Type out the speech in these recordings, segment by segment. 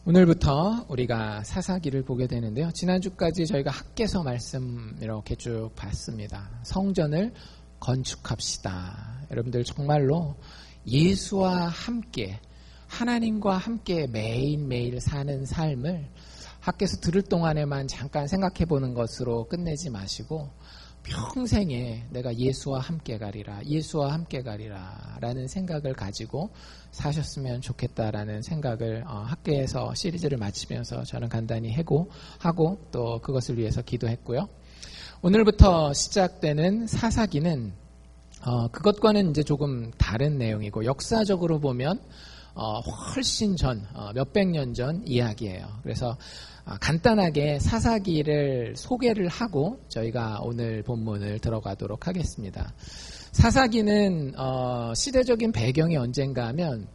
오늘부터 우리가 사사기를 보게 되는데요. 지난주까지 저희가 학개서 말씀 이렇게 쭉 봤습니다. 성전을 건축합시다. 여러분들 정말로 예수와 함께 하나님과 함께 매일매일 사는 삶을 학개서 들을 동안에만 잠깐 생각해 보는 것으로 끝내지 마시고 평생에 내가 예수와 함께 가리라, 예수와 함께 가리라 라는 생각을 가지고 사셨으면 좋겠다라는 생각을 학교에서 시리즈를 마치면서 저는 간단히 하고 또 그것을 위해서 기도했고요. 오늘부터 시작되는 사사기는 그것과는 이제 조금 다른 내용이고 역사적으로 보면 훨씬 전, 몇백 년 전 이야기예요. 그래서 간단하게 사사기를 소개를 하고 저희가 오늘 본문을 들어가도록 하겠습니다. 사사기는 시대적인 배경이 언젠가 하면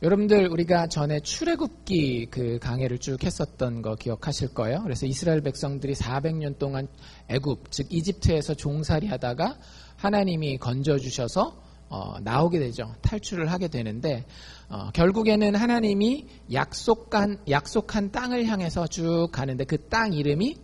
여러분들 우리가 전에 출애굽기 그 강해를 쭉 했었던 거 기억하실 거예요. 그래서 이스라엘 백성들이 400년 동안 애굽, 즉 이집트에서 종살이 하다가 하나님이 건져주셔서 나오게 되죠. 탈출을 하게 되는데 결국에는 하나님이 약속한 땅을 향해서 쭉 가는데 그 땅 이름이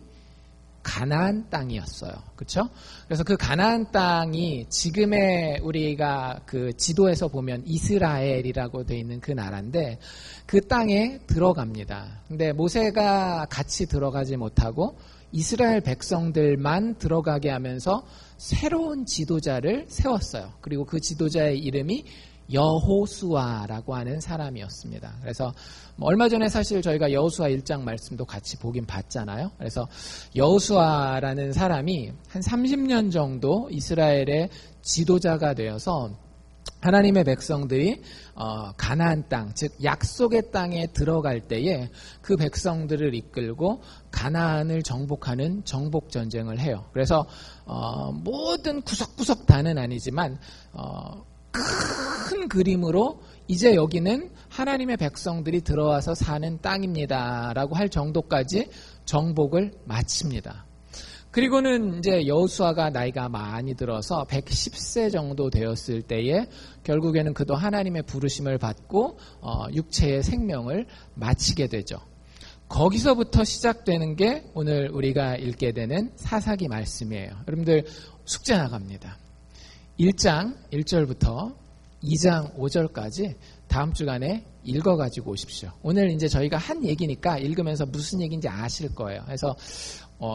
가나안 땅이었어요. 그렇죠? 그래서 그 가나안 땅이 지금의 우리가 그 지도에서 보면 이스라엘이라고 돼 있는 그 나라인데 그 땅에 들어갑니다. 근데 모세가 같이 들어가지 못하고 이스라엘 백성들만 들어가게 하면서 새로운 지도자를 세웠어요. 그리고 그 지도자의 이름이 여호수아라고 하는 사람이었습니다. 그래서 얼마 전에 사실 저희가 여호수아 1장 말씀도 같이 보긴 봤잖아요. 그래서 여호수아라는 사람이 한 30년 정도 이스라엘의 지도자가 되어서 하나님의 백성들이 가나안 땅, 즉 약속의 땅에 들어갈 때에 그 백성들을 이끌고 가나안을 정복하는 정복 전쟁을 해요. 그래서 모든 구석구석 다는 아니지만 큰 그림으로 이제 여기는 하나님의 백성들이 들어와서 사는 땅입니다라고 할 정도까지 정복을 마칩니다. 그리고는 이제 여호수아가 나이가 많이 들어서 110세 정도 되었을 때에 결국에는 그도 하나님의 부르심을 받고 육체의 생명을 마치게 되죠. 거기서부터 시작되는 게 오늘 우리가 읽게 되는 사사기 말씀이에요. 여러분들 숙제 나갑니다. 1장 1절부터 2장 5절까지 다음 주간에 읽어가지고 오십시오. 오늘 이제 저희가 한 얘기니까 읽으면서 무슨 얘기인지 아실 거예요. 그래서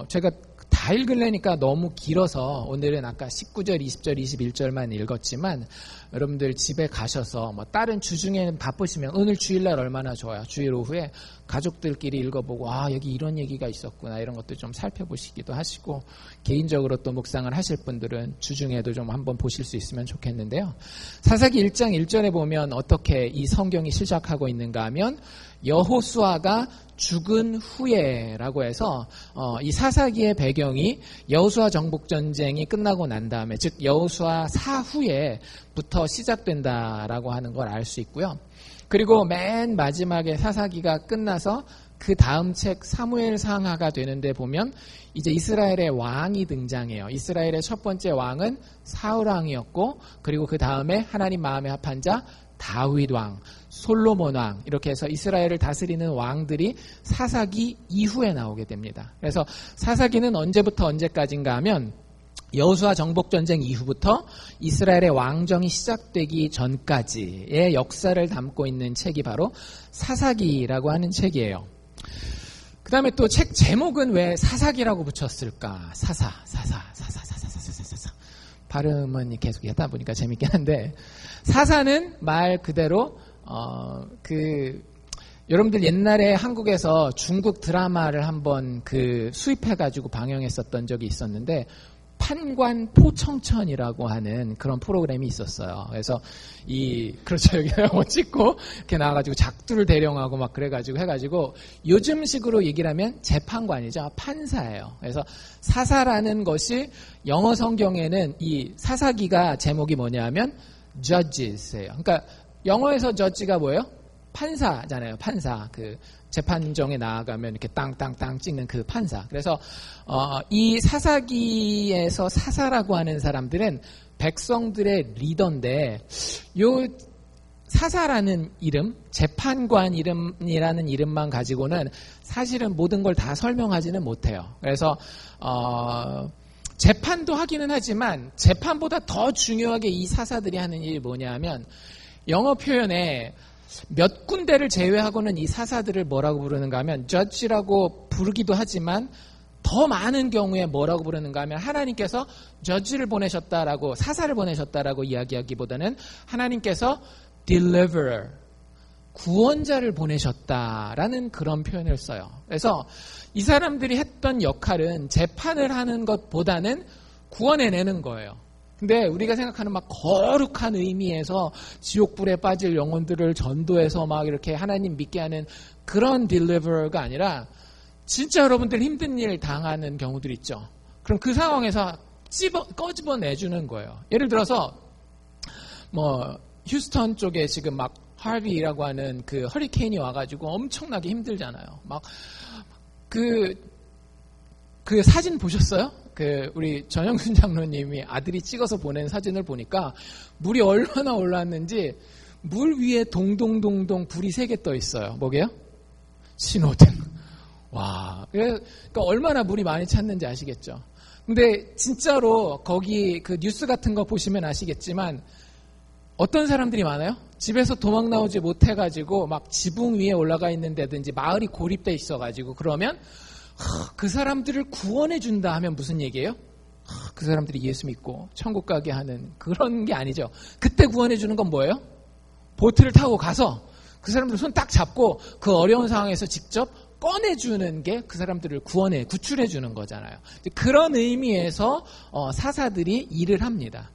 제가 다 읽으려니까 너무 길어서 오늘은 아까 19절, 20절, 21절만 읽었지만 여러분들 집에 가셔서 다른 주중에는 바쁘시면 오늘 주일날 얼마나 좋아요. 주일 오후에 가족들끼리 읽어보고 여기 이런 얘기가 있었구나 이런 것도 좀 살펴보시기도 하시고 개인적으로 또 묵상을 하실 분들은 주중에도 좀 한번 보실 수 있으면 좋겠는데요. 사사기 1장 1절에 보면 어떻게 이 성경이 시작하고 있는가 하면 여호수아가 죽은 후에라고 해서 이 사사기의 배경이 여호수아 정복전쟁이 끝나고 난 다음에 즉 여호수아 사후에부터 시작된다라고 하는 걸 알 수 있고요. 그리고 맨 마지막에 사사기가 끝나서 그 다음 책 사무엘상하가 되는데 보면 이제 이스라엘의 왕이 등장해요. 이스라엘의 첫 번째 왕은 사울왕이었고 그리고 그 다음에 하나님 마음에 합한 자 다윗 왕, 솔로몬 왕 이렇게 해서 이스라엘을 다스리는 왕들이 사사기 이후에 나오게 됩니다. 그래서 사사기는 언제부터 언제까지인가 하면 여호수아 정복전쟁 이후부터 이스라엘의 왕정이 시작되기 전까지의 역사를 담고 있는 책이 바로 사사기라고 하는 책이에요. 그 다음에 또 책 제목은 왜 사사기라고 붙였을까? 사사. 발음은 계속 하다 보니까 재밌긴 한데 사사는 말 그대로 여러분들 옛날에 한국에서 중국 드라마를 한번 수입해가지고 방영했었던 적이 있었는데 판관 포청천이라고 하는 그런 프로그램이 있었어요. 그래서 그렇죠. 여기 찍고 이렇게 나와가지고 작두를 대령하고 막 그래가지고 해가지고 요즘식으로 얘기를 하면 재판관이죠. 판사예요. 그래서 사사라는 것이 영어 성경에는 이 사사기가 제목이 뭐냐 하면 judges예요. 그러니까 영어에서 judge가 뭐예요? 판사잖아요. 판사. 재판정에 나아가면 이렇게 땅땅땅 찍는 그 판사. 그래서 이 사사기에서 사사라고 하는 사람들은 백성들의 리더인데 요 사사라는 이름, 재판관 이름이라는 이름만 가지고는 사실은 모든 걸 다 설명하지는 못해요. 그래서 재판도 하기는 하지만 재판보다 더 중요하게 이 사사들이 하는 일이 뭐냐면 영어 표현에 몇 군데를 제외하고는 이 사사들을 뭐라고 부르는가 하면 judge라고 부르기도 하지만 더 많은 경우에 뭐라고 부르는가 하면 하나님께서 judge를 보내셨다라고 사사를 보내셨다라고 이야기하기보다는 하나님께서 deliverer, 구원자를 보내셨다라는 그런 표현을 써요. 그래서 이 사람들이 했던 역할은 재판을 하는 것보다는 구원해내는 거예요. 근데 우리가 생각하는 막 거룩한 의미에서 지옥불에 빠질 영혼들을 전도해서 막 이렇게 하나님 믿게 하는 그런 딜리버러가 아니라 진짜 여러분들 힘든 일 당하는 경우들 있죠. 그럼 그 상황에서 꺼집어내주는 거예요. 예를 들어서 뭐 휴스턴 쪽에 지금 막 하비라고 하는 그 허리케인이 와가지고 엄청나게 힘들잖아요. 막 그 사진 보셨어요? 우리 전영순 장로님이 아들이 찍어서 보낸 사진을 보니까 물이 얼마나 올랐는지 물 위에 동동동동 불이 3개 떠 있어요. 뭐게요? 신호등. 와. 그러니까 얼마나 물이 많이 찼는지 아시겠죠? 근데 진짜로 거기 그 뉴스 같은 거 보시면 아시겠지만 어떤 사람들이 많아요? 집에서 도망 나오지 못해가지고 막 지붕 위에 올라가 있는 데든지 마을이 고립돼 있어가지고 그러면 그 사람들을 구원해 준다 하면 무슨 얘기예요? 그 사람들이 예수 믿고 천국 가게 하는 그런 게 아니죠. 그때 구원해 주는 건 뭐예요? 보트를 타고 가서 그 사람들 손 딱 잡고 그 어려운 상황에서 직접 꺼내주는 게 그 사람들을 구출해 주는 거잖아요. 그런 의미에서 사사들이 일을 합니다.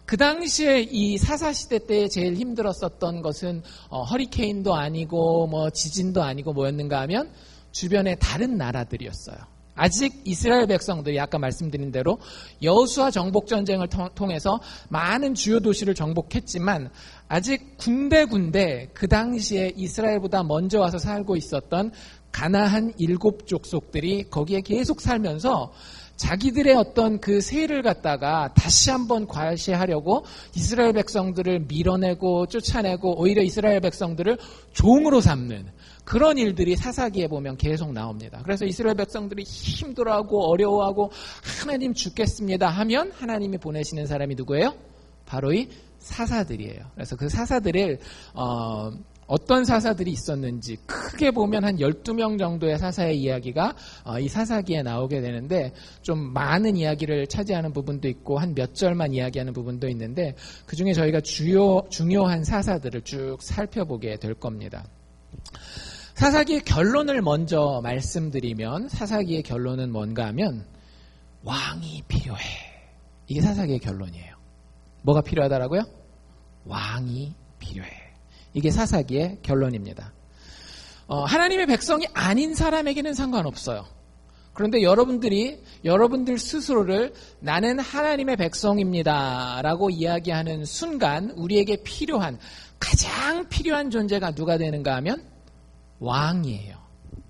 그 당시에 이 사사시대 때 제일 힘들었었던 것은 허리케인도 아니고 뭐 지진도 아니고 뭐였는가 하면 주변의 다른 나라들이었어요. 아직 이스라엘 백성들이 아까 말씀드린 대로 여호수아 정복전쟁을 통해서 많은 주요 도시를 정복했지만 아직 군데군데 그 당시에 이스라엘보다 먼저 와서 살고 있었던 가나안 7족속들이 거기에 계속 살면서 자기들의 어떤 그 세를 갖다가 다시 한번 과시하려고 이스라엘 백성들을 밀어내고 쫓아내고 오히려 이스라엘 백성들을 종으로 삼는 그런 일들이 사사기에 보면 계속 나옵니다. 그래서 이스라엘 백성들이 힘들어하고 어려워하고 하나님 죽겠습니다 하면 하나님이 보내시는 사람이 누구예요? 바로 이 사사들이에요. 그래서 그 사사들을 어떤 사사들이 있었는지 크게 보면 한 12명 정도의 사사의 이야기가 이 사사기에 나오게 되는데 좀 많은 이야기를 차지하는 부분도 있고 한 몇 절만 이야기하는 부분도 있는데 그중에 저희가 중요한 사사들을 쭉 살펴보게 될 겁니다. 사사기의 결론을 먼저 말씀드리면 사사기의 결론은 뭔가 하면 왕이 필요해. 이게 사사기의 결론이에요. 뭐가 필요하다라고요? 왕이 필요해. 이게 사사기의 결론입니다. 하나님의 백성이 아닌 사람에게는 상관없어요. 그런데 여러분들 스스로를 나는 하나님의 백성입니다 라고 이야기하는 순간 우리에게 가장 필요한 존재가 누가 되는가 하면 왕이에요.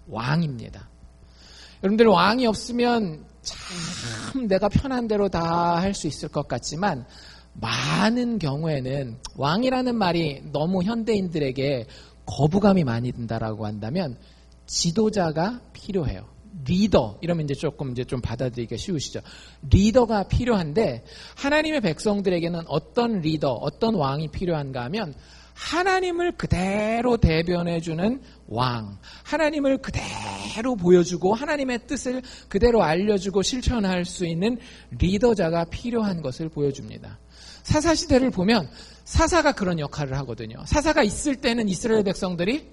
왕입니다. 여러분들 왕이 없으면 참 내가 편한 대로 다 할 수 있을 것 같지만 많은 경우에는 왕이라는 말이 너무 현대인들에게 거부감이 많이 든다라고 한다면 지도자가 필요해요. 리더 이러면 이제 좀 받아들이기가 쉬우시죠. 리더가 필요한데 하나님의 백성들에게는 어떤 리더, 어떤 왕이 필요한가 하면 하나님을 그대로 대변해주는 왕, 하나님을 그대로 보여주고 하나님의 뜻을 그대로 알려주고 실천할 수 있는 리더자가 필요한 것을 보여줍니다. 사사시대를 보면 사사가 그런 역할을 하거든요. 사사가 있을 때는 이스라엘 백성들이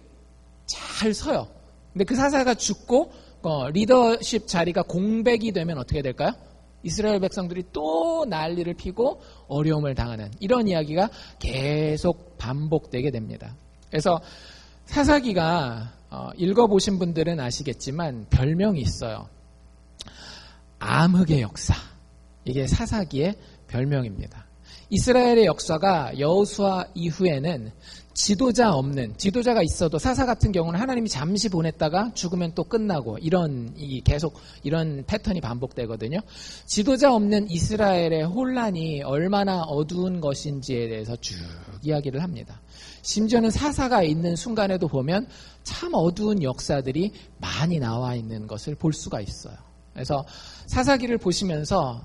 잘 서요. 근데 그 사사가 죽고 리더십 자리가 공백이 되면 어떻게 될까요? 이스라엘 백성들이 또 난리를 피고 어려움을 당하는 이런 이야기가 계속 반복되게 됩니다. 그래서 사사기가 읽어보신 분들은 아시겠지만 별명이 있어요. 암흑의 역사. 이게 사사기의 별명입니다. 이스라엘의 역사가 여호수아 이후에는 지도자가 있어도 사사 같은 경우는 하나님이 잠시 보냈다가 죽으면 또 끝나고 계속 이런 패턴이 반복되거든요. 지도자 없는 이스라엘의 혼란이 얼마나 어두운 것인지에 대해서 쭉 이야기를 합니다. 심지어는 사사가 있는 순간에도 보면 참 어두운 역사들이 많이 나와 있는 것을 볼 수가 있어요. 그래서 사사기를 보시면서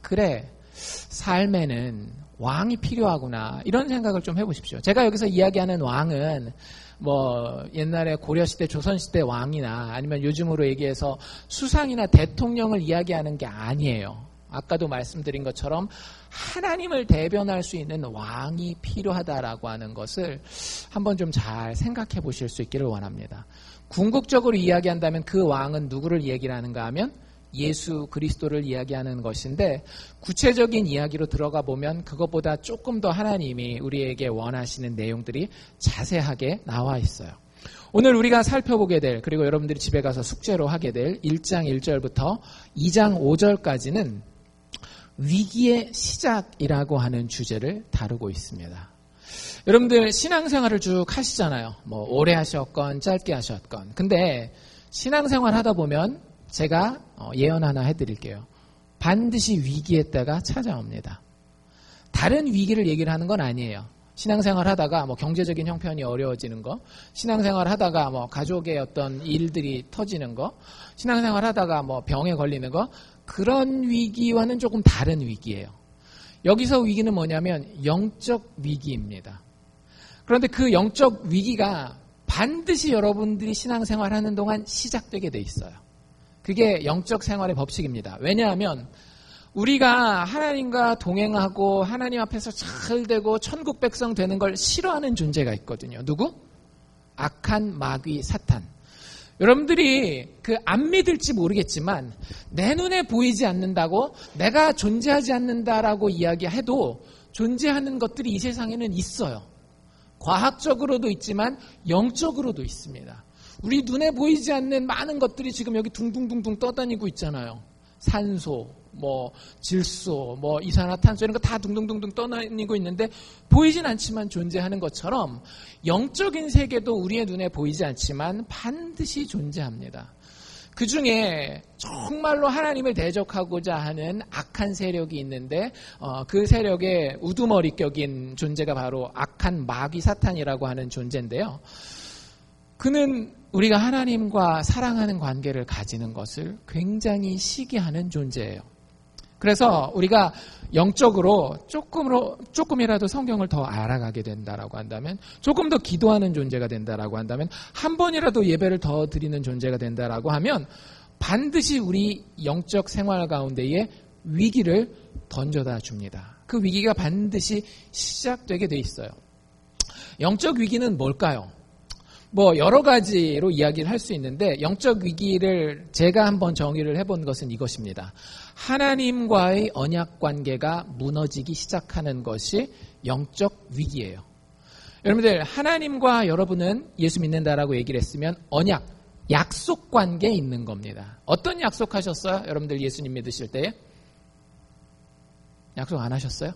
그래, 삶에는 왕이 필요하구나, 이런 생각을 좀 해보십시오. 제가 여기서 이야기하는 왕은 뭐 옛날에 고려시대, 조선시대 왕이나 아니면 요즘으로 얘기해서 수상이나 대통령을 이야기하는 게 아니에요. 아까도 말씀드린 것처럼 하나님을 대변할 수 있는 왕이 필요하다라고 하는 것을 한번 좀 잘 생각해 보실 수 있기를 원합니다. 궁극적으로 이야기한다면 그 왕은 누구를 얘기를 하는가 하면 예수 그리스도를 이야기하는 것인데, 구체적인 이야기로 들어가 보면 그것보다 조금 더 하나님이 우리에게 원하시는 내용들이 자세하게 나와 있어요. 오늘 우리가 살펴보게 될, 그리고 여러분들이 집에 가서 숙제로 하게 될 1장 1절부터 2장 5절까지는 위기의 시작이라고 하는 주제를 다루고 있습니다. 여러분들 신앙생활을 쭉 하시잖아요. 뭐 오래 하셨건 짧게 하셨건. 근데 신앙생활 하다 보면 제가 예언 하나 해드릴게요. 반드시 위기의 때가 찾아옵니다. 다른 위기를 얘기를 하는 건 아니에요. 신앙생활 하다가 뭐 경제적인 형편이 어려워지는 거, 신앙생활 하다가 뭐 가족의 어떤 일들이 터지는 거, 신앙생활 하다가 뭐 병에 걸리는 거, 그런 위기와는 조금 다른 위기예요. 여기서 위기는 뭐냐면 영적 위기입니다. 그런데 그 영적 위기가 반드시 여러분들이 신앙생활 하는 동안 시작되게 돼 있어요. 그게 영적 생활의 법칙입니다. 왜냐하면 우리가 하나님과 동행하고 하나님 앞에서 잘 되고 천국 백성 되는 걸 싫어하는 존재가 있거든요. 누구? 악한 마귀 사탄. 여러분들이 안 믿을지 모르겠지만 내 눈에 보이지 않는다고, 내가 존재하지 않는다라고 이야기해도 존재하는 것들이 이 세상에는 있어요. 과학적으로도 있지만 영적으로도 있습니다. 우리 눈에 보이지 않는 많은 것들이 지금 여기 둥둥둥둥 떠다니고 있잖아요. 산소, 뭐 질소, 뭐 이산화탄소, 이런 거 다 둥둥둥둥 떠다니고 있는데 보이진 않지만 존재하는 것처럼 영적인 세계도 우리의 눈에 보이지 않지만 반드시 존재합니다. 그 중에 정말로 하나님을 대적하고자 하는 악한 세력이 있는데 그 세력의 우두머리격인 존재가 바로 악한 마귀 사탄이라고 하는 존재인데요. 그는 우리가 하나님과 사랑하는 관계를 가지는 것을 굉장히 시기하는 존재예요. 그래서 우리가 영적으로 조금이라도 성경을 더 알아가게 된다라고 한다면, 조금 더 기도하는 존재가 된다라고 한다면, 한 번이라도 예배를 더 드리는 존재가 된다라고 하면 반드시 우리 영적 생활 가운데에 위기를 던져다 줍니다. 그 위기가 반드시 시작되게 돼 있어요. 영적 위기는 뭘까요? 뭐 여러 가지로 이야기를 할 수 있는데, 영적 위기를 제가 한번 정의를 해본 것은 이것입니다. 하나님과의 언약 관계가 무너지기 시작하는 것이 영적 위기예요. 여러분들, 하나님과 여러분은 예수 믿는다라고 얘기를 했으면 언약, 약속 관계에 있는 겁니다. 어떤 약속하셨어요? 여러분들 예수님 믿으실 때에? 약속 안 하셨어요?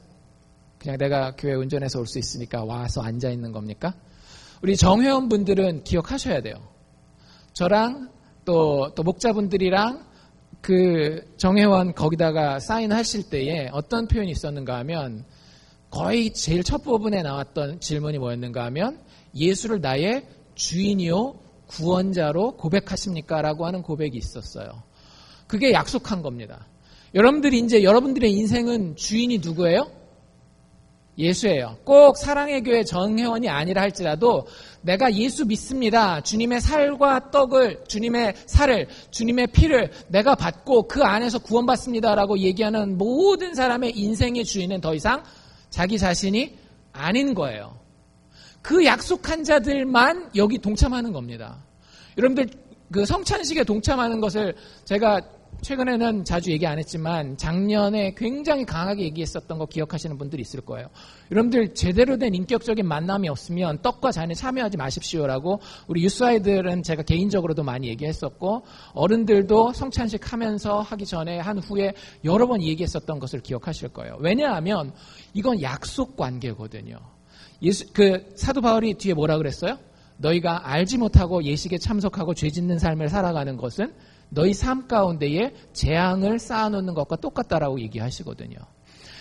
그냥 내가 교회 운전해서 올 수 있으니까 와서 앉아 있는 겁니까? 우리 정회원분들은 기억하셔야 돼요. 저랑 또 목자분들이랑 그 정회원 거기다가 사인하실 때에 어떤 표현이 있었는가 하면, 거의 제일 첫 부분에 나왔던 질문이 뭐였는가 하면, 예수를 나의 주인이요 구원자로 고백하십니까? 라고 하는 고백이 있었어요. 그게 약속한 겁니다. 여러분들이 이제 여러분들의 인생은 주인이 누구예요? 예수예요. 꼭 사랑의 교회 정회원이 아니라 할지라도 내가 예수 믿습니다. 주님의 살과 떡을, 주님의 살을, 주님의 피를 내가 받고 그 안에서 구원받습니다라고 얘기하는 모든 사람의 인생의 주인은 더 이상 자기 자신이 아닌 거예요. 그 약속한 자들만 여기 동참하는 겁니다. 여러분들 그 성찬식에 동참하는 것을 제가 최근에는 자주 얘기 안 했지만 작년에 굉장히 강하게 얘기했었던 거 기억하시는 분들이 있을 거예요. 여러분들 제대로 된 인격적인 만남이 없으면 떡과 잔에 참여하지 마십시오라고 우리 유스 아이들은 제가 개인적으로도 많이 얘기했었고, 어른들도 성찬식 하면서 하기 전에 한 후에 여러 번 얘기했었던 것을 기억하실 거예요. 왜냐하면 이건 약속 관계거든요. 사도 바울이 뒤에 뭐라 그랬어요? 너희가 알지 못하고 예식에 참석하고 죄 짓는 삶을 살아가는 것은 너희 삶 가운데에 재앙을 쌓아놓는 것과 똑같다라고 얘기하시거든요.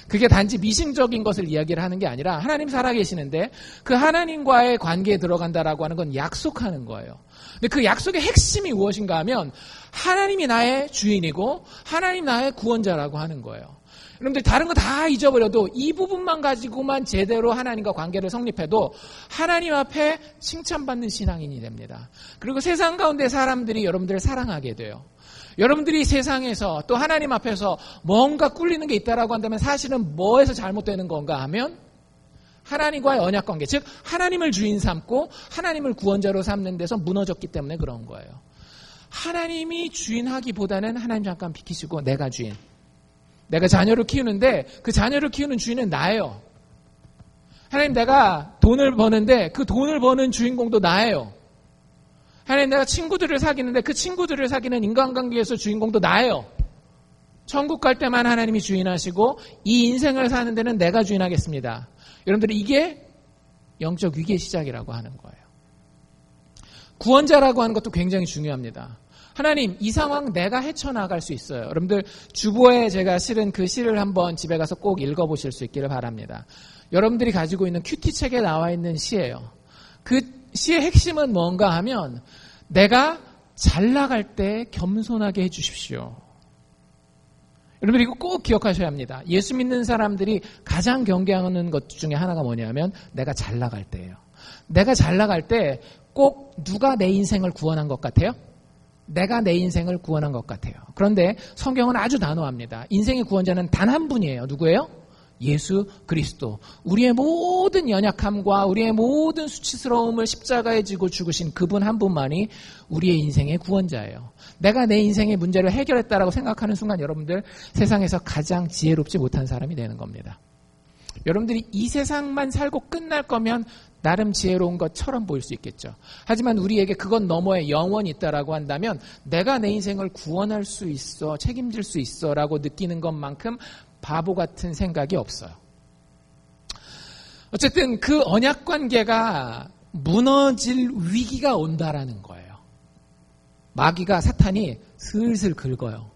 그게 단지 미싱적인 것을 이야기를 하는 게 아니라 하나님 살아계시는데 그 하나님과의 관계에 들어간다라고 하는 건 약속하는 거예요. 근데 그 약속의 핵심이 무엇인가 하면 하나님이 나의 주인이고 하나님 나의 구원자라고 하는 거예요. 여러분들 다른 거 다 잊어버려도 이 부분만 가지고만 제대로 하나님과 관계를 성립해도 하나님 앞에 칭찬받는 신앙인이 됩니다. 그리고 세상 가운데 사람들이 여러분들을 사랑하게 돼요. 여러분들이 세상에서 또 하나님 앞에서 뭔가 꿀리는 게 있다라고 한다면 사실은 뭐에서 잘못되는 건가 하면 하나님과의 언약관계, 즉 하나님을 주인 삼고 하나님을 구원자로 삼는 데서 무너졌기 때문에 그런 거예요. 하나님이 주인하기보다는 하나님 잠깐 비키시고 내가 주인. 내가 자녀를 키우는데 그 자녀를 키우는 주인은 나예요. 하나님 내가 돈을 버는데 그 돈을 버는 주인공도 나예요. 하나님 내가 친구들을 사귀는데 그 친구들을 사귀는 인간관계에서 주인공도 나예요. 천국 갈 때만 하나님이 주인하시고 이 인생을 사는 데는 내가 주인하겠습니다. 여러분들이 이게 영적 위기의 시작이라고 하는 거예요. 구원자라고 하는 것도 굉장히 중요합니다. 하나님 이 상황 내가 헤쳐나갈 수 있어요. 여러분들 주보에 제가 실은 그 시를 한번 집에 가서 꼭 읽어보실 수 있기를 바랍니다. 여러분들이 가지고 있는 큐티 책에 나와 있는 시예요. 그 시의 핵심은 뭔가 하면 내가 잘 나갈 때 겸손하게 해주십시오. 여러분들 이거 꼭 기억하셔야 합니다. 예수 믿는 사람들이 가장 경계하는 것 중에 하나가 뭐냐면 내가 잘 나갈 때예요. 내가 잘 나갈 때 꼭 누가 내 인생을 구원한 것 같아요? 내가 내 인생을 구원한 것 같아요. 그런데 성경은 아주 단호합니다. 인생의 구원자는 단 한 분이에요. 누구예요? 예수 그리스도. 우리의 모든 연약함과 우리의 모든 수치스러움을 십자가에 지고 죽으신 그분 한 분만이 우리의 인생의 구원자예요. 내가 내 인생의 문제를 해결했다라고 생각하는 순간 여러분들 세상에서 가장 지혜롭지 못한 사람이 되는 겁니다. 여러분들이 이 세상만 살고 끝날 거면 나름 지혜로운 것처럼 보일 수 있겠죠. 하지만 우리에게 그건 너머에 영원이 있다라고 한다면 내가 내 인생을 구원할 수 있어, 책임질 수 있어라고 느끼는 것만큼 바보 같은 생각이 없어요. 어쨌든 그 언약 관계가 무너질 위기가 온다라는 거예요. 마귀가 사탄이 슬슬 긁어요.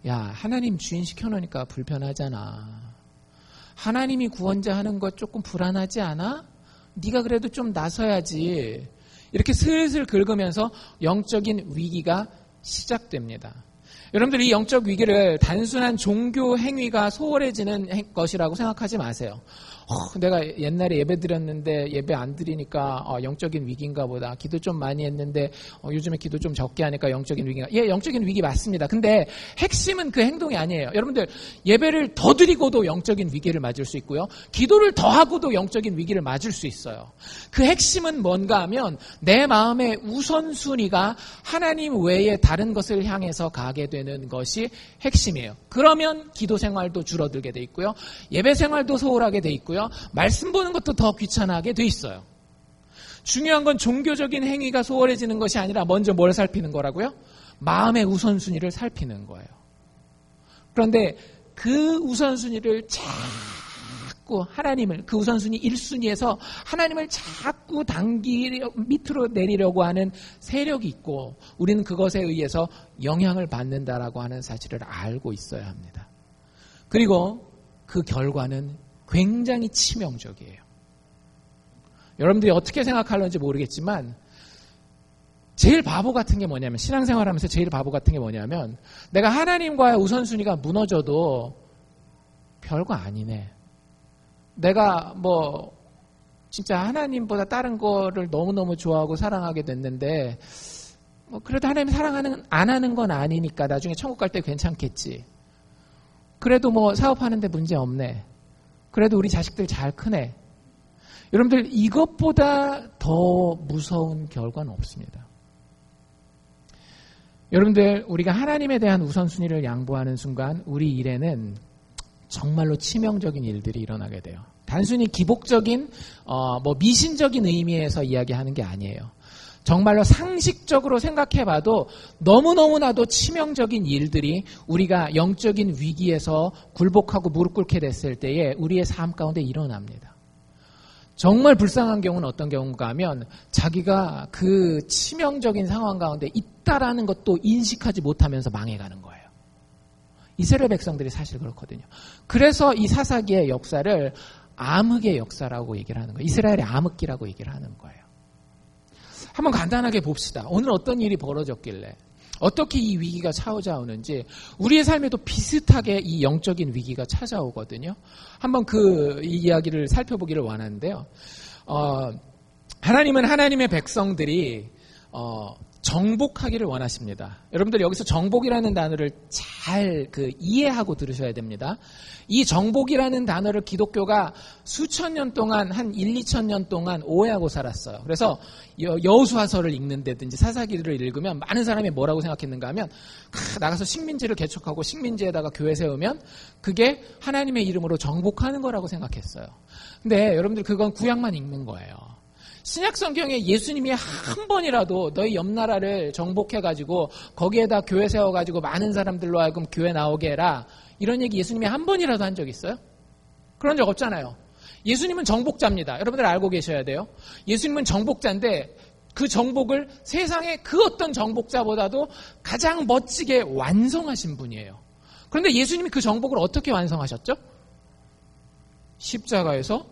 야, 하나님 주인 시켜놓으니까 불편하잖아. 하나님이 구원자 하는 거 조금 불안하지 않아? 네가 그래도 좀 나서야지. 이렇게 슬슬 긁으면서 영적인 위기가 시작됩니다. 여러분들 이 영적 위기를 단순한 종교 행위가 소홀해지는 것이라고 생각하지 마세요. 내가 옛날에 예배 드렸는데 예배 안 드리니까 영적인 위기인가 보다. 기도 좀 많이 했는데 요즘에 기도 좀 적게 하니까 영적인 위기인가. 예, 영적인 위기 맞습니다. 근데 핵심은 그 행동이 아니에요. 여러분들 예배를 더 드리고도 영적인 위기를 맞을 수 있고요. 기도를 더 하고도 영적인 위기를 맞을 수 있어요. 그 핵심은 뭔가 하면 내 마음의 우선순위가 하나님 외에 다른 것을 향해서 가게 되는 것이 핵심이에요. 그러면 기도 생활도 줄어들게 돼 있고요. 예배 생활도 소홀하게 돼 있고요. 말씀 보는 것도 더 귀찮아하게 돼 있어요. 중요한 건 종교적인 행위가 소홀해지는 것이 아니라 먼저 뭘 살피는 거라고요? 마음의 우선순위를 살피는 거예요. 그런데 그 우선순위를 자꾸 하나님을, 그 우선순위 1순위에서 하나님을 자꾸 밑으로 내리려고 하는 세력이 있고 우리는 그것에 의해서 영향을 받는다라고 하는 사실을 알고 있어야 합니다. 그리고 그 결과는 굉장히 치명적이에요. 여러분들이 어떻게 생각하는지 모르겠지만 제일 바보 같은 게 뭐냐면 신앙생활하면서 제일 바보 같은 게 뭐냐면 내가 하나님과의 우선순위가 무너져도 별거 아니네. 내가 진짜 하나님보다 다른 거를 너무너무 좋아하고 사랑하게 됐는데 그래도 하나님 안 하는 건 아니니까 나중에 천국 갈 때 괜찮겠지. 그래도 사업하는데 문제 없네. 그래도 우리 자식들 잘 크네. 여러분들 이것보다 더 무서운 결과는 없습니다. 여러분들 우리가 하나님에 대한 우선순위를 양보하는 순간 우리 일에는 정말로 치명적인 일들이 일어나게 돼요. 단순히 기복적인 미신적인 의미에서 이야기하는 게 아니에요. 정말로 상식적으로 생각해봐도 너무너무나도 치명적인 일들이 우리가 영적인 위기에서 굴복하고 무릎 꿇게 됐을 때에 우리의 삶 가운데 일어납니다. 정말 불쌍한 경우는 어떤 경우인가 하면 자기가 그 치명적인 상황 가운데 있다라는 것도 인식하지 못하면서 망해가는 거예요. 이스라엘 백성들이 사실 그렇거든요. 그래서 이 사사기의 역사를 암흑의 역사라고 얘기를 하는 거예요. 이스라엘의 암흑기라고 얘기를 하는 거예요. 한번 간단하게 봅시다. 오늘 어떤 일이 벌어졌길래 어떻게 이 위기가 찾아오는지 우리의 삶에도 비슷하게 이 영적인 위기가 찾아오거든요. 한번 그 이야기를 살펴보기를 원하는데요. 하나님은 하나님의 백성들이 정복하기를 원하십니다. 여러분들 여기서 정복이라는 단어를 잘 이해하고 들으셔야 됩니다. 이 정복이라는 단어를 기독교가 수천 년 동안 한 1, 2천 년 동안 오해하고 살았어요. 그래서 여호수아서를 읽는다든지 사사기를 읽으면 많은 사람이 뭐라고 생각했는가 하면 나가서 식민지를 개척하고 식민지에다가 교회 세우면 그게 하나님의 이름으로 정복하는 거라고 생각했어요. 근데 여러분들 그건 구약만 읽는 거예요. 신약 성경에 예수님이 한 번이라도 너희 옆 나라를 정복해가지고 거기에다 교회 세워가지고 많은 사람들로 하여금 교회 나오게 해라. 이런 얘기 예수님이 한 번이라도 한 적 있어요? 그런 적 없잖아요. 예수님은 정복자입니다. 여러분들 알고 계셔야 돼요. 예수님은 정복자인데 그 정복을 세상의 그 어떤 정복자보다도 가장 멋지게 완성하신 분이에요. 그런데 예수님이 그 정복을 어떻게 완성하셨죠? 십자가에서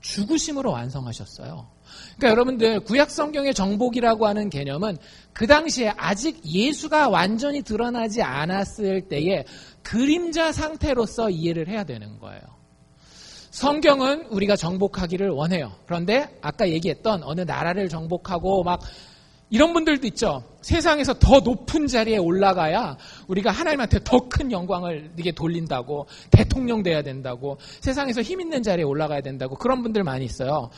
죽으심으로 완성하셨어요. 그러니까 여러분들 구약 성경의 정복이라고 하는 개념은 그 당시에 아직 예수가 완전히 드러나지 않았을 때의 그림자 상태로서 이해를 해야 되는 거예요. 성경은 우리가 정복하기를 원해요. 그런데 아까 얘기했던 어느 나라를 정복하고 막 이런 분들도 있죠. 세상에서 더 높은 자리에 올라가야 우리가 하나님한테 더 큰 영광을 이게 돌린다고, 대통령 돼야 된다고, 세상에서 힘 있는 자리에 올라가야 된다고, 그런 분들 많이 있어요.